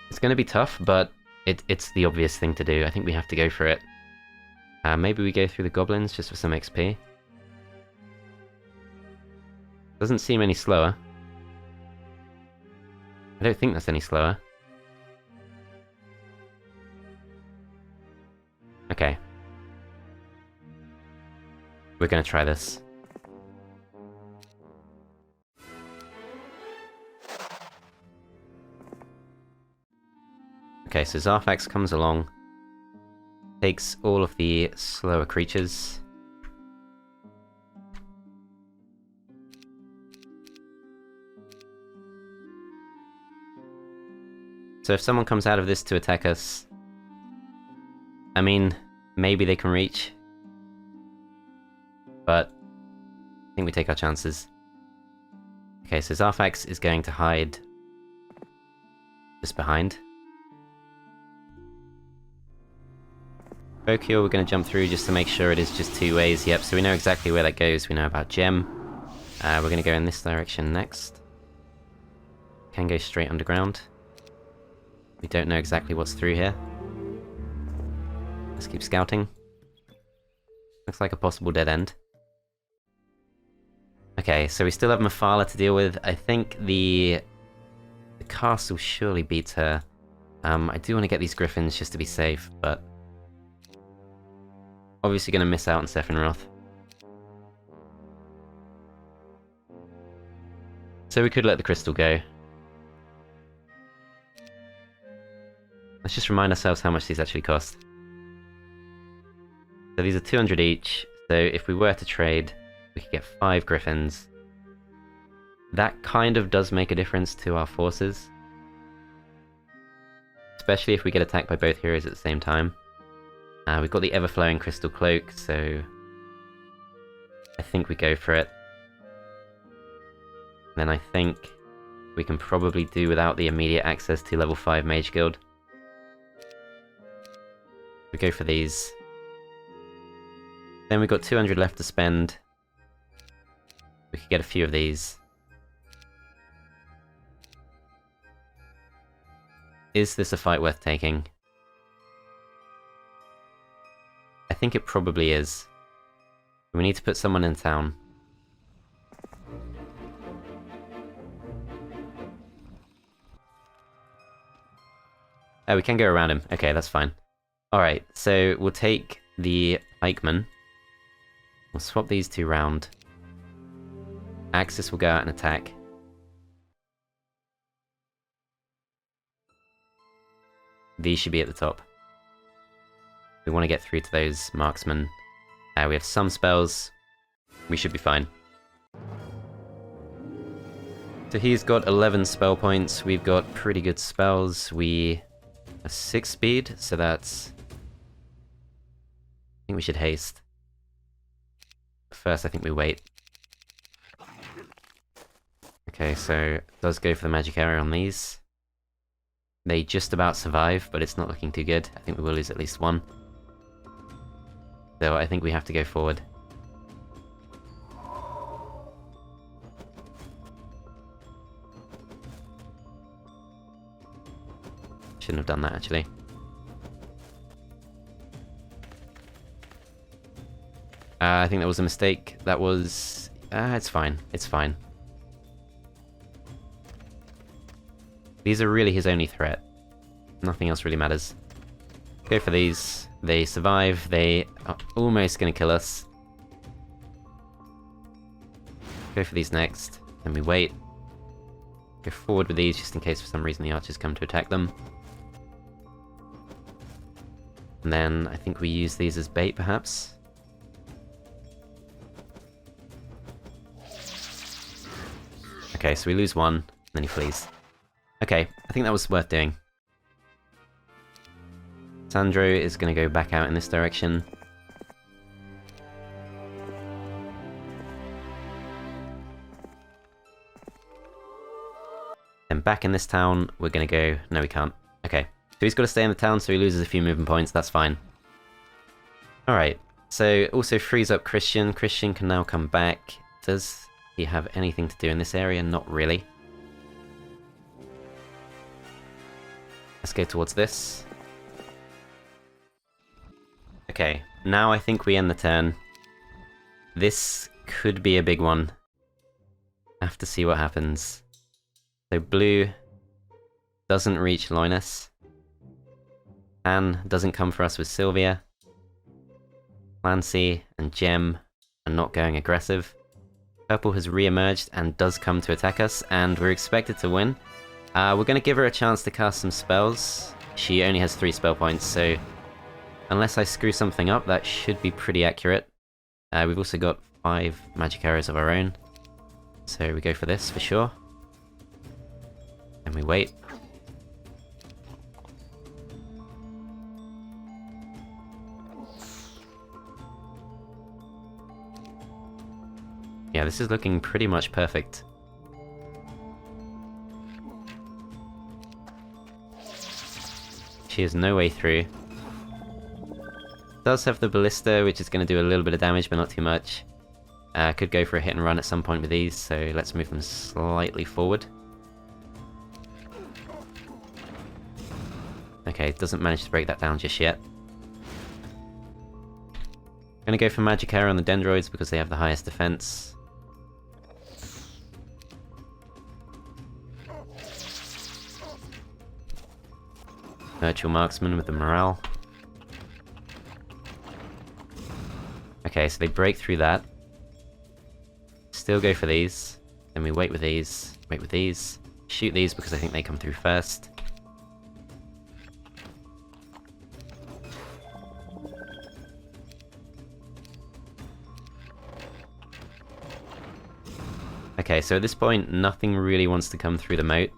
It's going to be tough, but it's the obvious thing to do. I think we have to go for it. Maybe we go through the goblins just for some XP. Doesn't seem any slower. I don't think that's any slower. Okay. We're gonna try this. Okay, so Zarfax comes along. Takes all of the slower creatures. So if someone comes out of this to attack us... I mean, maybe they can reach. But I think we take our chances. Okay, so Zarfax is going to hide just behind. Procure, we're going to jump through just to make sure it is just 2 ways. Yep, so we know exactly where that goes. We know about Gem. We're going to go in this direction next. Can go straight underground. We don't know exactly what's through here. Let's keep scouting. Looks like a possible dead end. Okay, so we still have Mephala to deal with. I think the castle surely beats her. I do want to get these griffins just to be safe, but obviously going to miss out on Sephiroth. So we could let the crystal go. Let's just remind ourselves how much these actually cost. So these are 200 each, so if we were to trade, we could get 5 griffins. That kind of does make a difference to our forces. Especially if we get attacked by both heroes at the same time. We've got the ever-flowing crystal cloak, so I think we go for it. Then I think we can probably do without the immediate access to level 5 Mage Guild. We go for these. Then we've got 200 left to spend. We could get a few of these. Is this a fight worth taking? I think it probably is. We need to put someone in town. Oh, we can go around him. Okay, that's fine. Alright, so we'll take the pikeman. We'll swap these 2 round. Axis will go out and attack. These should be at the top. We want to get through to those marksmen. We have some spells. We should be fine. So he's got 11 spell points. We've got pretty good spells. We are 6 speed, so that's... I think we should haste. First, I think we wait. Okay, so it does go for the magic arrow on these. They just about survive, but it's not looking too good. I think we will lose at least 1. So I think we have to go forward. Shouldn't have done that, actually. I think that was a mistake. That was... it's fine. It's fine. These are really his only threat. Nothing else really matters. Go for these. They survive. They are almost going to kill us. Go for these next. Then we wait. Go forward with these just in case for some reason the archers come to attack them. And then I think we use these as bait, perhaps. Okay, so we lose 1, and then he flees. Okay, I think that was worth doing. Sandro is going to go back out in this direction. Then back in this town, we're going to go... No, we can't. Okay. So he's got to stay in the town, so he loses a few movement points. That's fine. Alright. So also frees up Christian. Christian can now come back. Does he have anything to do in this area? Not really. Let's go towards this. Okay, now I think we end the turn. This could be a big one. Have to see what happens. So blue doesn't reach Linus. Anne doesn't come for us with Sylvia. Clancy and Gem are not going aggressive. Purple has re-emerged and does come to attack us, and we're expected to win. We're going to give her a chance to cast some spells. She only has 3 spell points, so unless I screw something up, that should be pretty accurate. We've also got 5 magic arrows of our own, so we go for this for sure. And we wait. Yeah, this is looking pretty much perfect. She has no way through. does have the ballista, which is going to do a little bit of damage, but not too much. Could go for a hit and run at some point with these, so let's move them slightly forward. Okay, doesn't manage to break that down just yet. Gonna go for magic arrow on the dendroids because they have the highest defense. Virtual marksman with the morale. Okay, so they break through that. Still go for these. Then we wait with these. Wait with these. Shoot these because I think they come through first. Okay, so at this point, nothing really wants to come through the moat.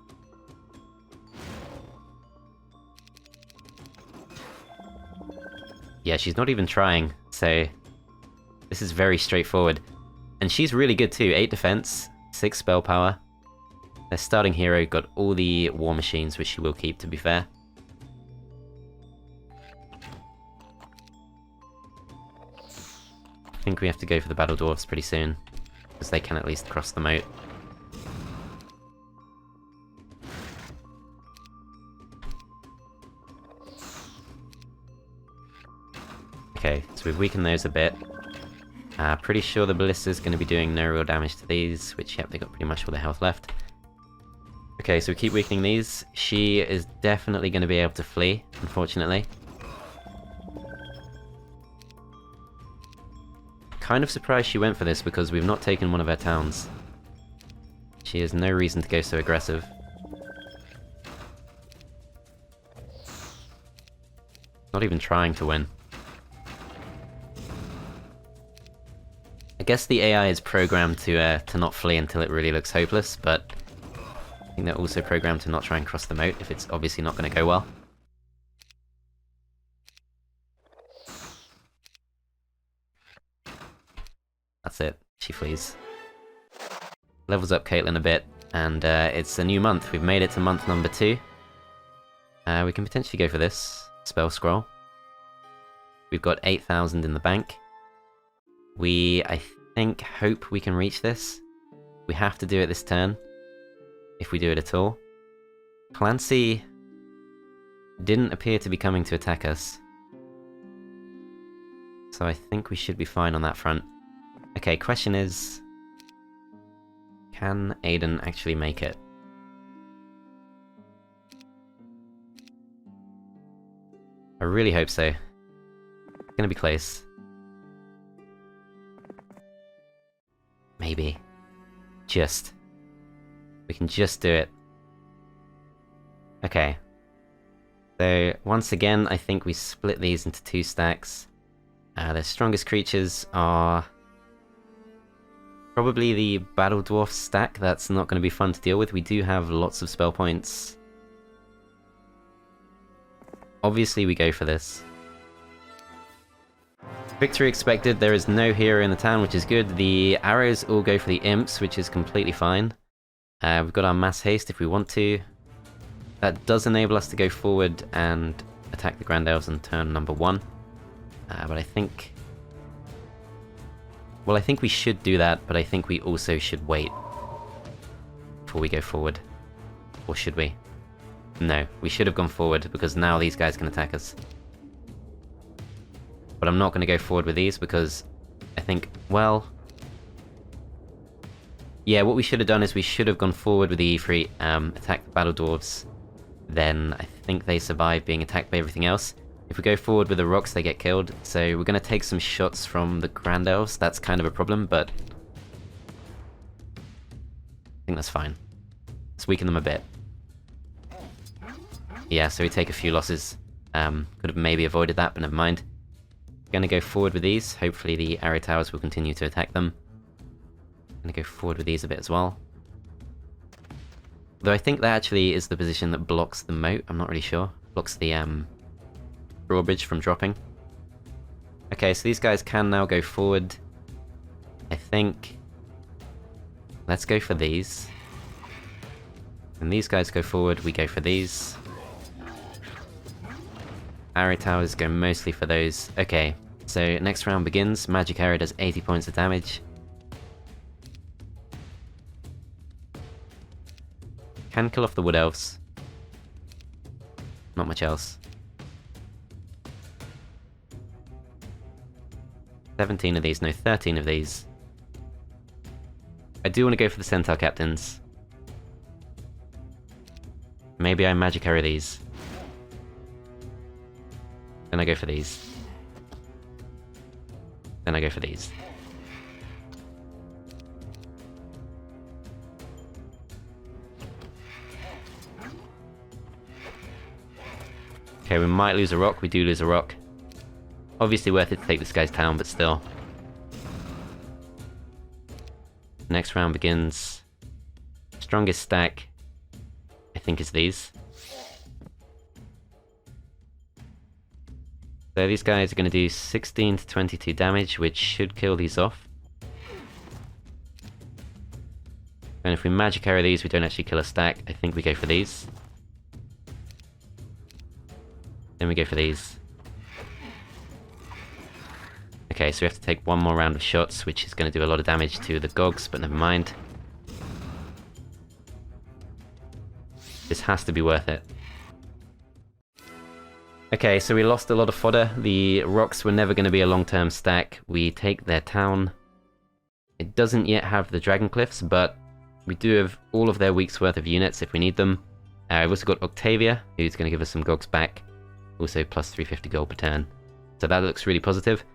Yeah, she's not even trying, so this is very straightforward. And she's really good too, 8 defense, 6 spell power. Their starting hero got all the war machines, which she will keep, to be fair. I think we have to go for the battle dwarfs pretty soon, because they can at least cross the moat. Okay, so we've weakened those a bit. Pretty sure the ballista's going to be doing no real damage to these, which, yep, they got pretty much all their health left. Okay, so we keep weakening these. She is definitely going to be able to flee, unfortunately. Kind of surprised she went for this because we've not taken one of her towns. She has no reason to go so aggressive. Not even trying to win. I guess the AI is programmed to not flee until it really looks hopeless, but I think they're also programmed to not try and cross the moat if it's obviously not going to go well. That's it. She flees. Levels up Caitlyn a bit, and it's a new month. We've made it to month number 2. We can potentially go for this spell scroll. We've got 8,000 in the bank. I think, hope we can reach this. We have to do it this turn, if we do it at all. Clancy didn't appear to be coming to attack us, so I think we should be fine on that front. Okay, question is, can Ayden actually make it? I really hope so. It's gonna be close. Maybe. Just. We can just do it. Okay. So, once again, I think we split these into 2 stacks. Their strongest creatures are probably the Battle Dwarf stack. That's not going to be fun to deal with. We do have lots of spell points. Obviously, we go for this. Victory expected. There is no hero in the town, which is good. The arrows all go for the imps, which is completely fine. We've got our mass haste if we want to. That does enable us to go forward and attack the Grand Elves on turn number 1. But I think... Well, I think we should do that, but I think we also should wait before we go forward. Or should we? No, we should have gone forward, because now these guys can attack us. But I'm not going to go forward with these, because I think, well... Yeah, what we should have done is we should have gone forward with the Efreet, attack the Battle Dwarves. Then I think they survive being attacked by everything else. If we go forward with the rocks, they get killed. So we're going to take some shots from the Grand Elves. That's kind of a problem, but I think that's fine. Let's weaken them a bit. Yeah, so we take a few losses. Could have maybe avoided that, but never mind. Going to go forward with these. Hopefully the arrow towers will continue to attack them. Going to go forward with these a bit as well. Though I think that actually is the position that blocks the moat. I'm not really sure. Blocks the drawbridge from dropping. Okay, so these guys can now go forward. I think... Let's go for these. And these guys go forward, we go for these. Arrow towers go mostly for those. Okay, so next round begins. Magic arrow does 80 points of damage. Can kill off the wood elves. Not much else. 17 of these, no, 13 of these. I do want to go for the centaur captains. Maybe I magic arrow these. Then I go for these. Then I go for these. Okay, we might lose a rock. We do lose a rock. Obviously worth it to take this guy's town, but still. Next round begins. Strongest stack, I think, is these. So these guys are going to do 16 to 22 damage, which should kill these off. And if we magic arrow these, we don't actually kill a stack. I think we go for these. Then we go for these. Okay, so we have to take one more round of shots, which is going to do a lot of damage to the Gogs, but never mind. This has to be worth it. Okay, so we lost a lot of fodder. The rocks were never going to be a long-term stack. We take their town. It doesn't yet have the Dragon Cliffs, but we do have all of their week's worth of units if we need them. I've also got Octavia, who's going to give us some Gogs back. Also plus 350 gold per turn. So that looks really positive.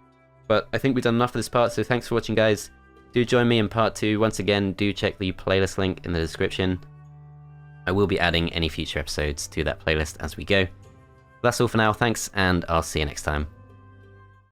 But I think we've done enough for this part, so thanks for watching, guys. Do join me in part 2. Once again, do check the playlist link in the description. I will be adding any future episodes to that playlist as we go. That's all for now, thanks, and I'll see you next time.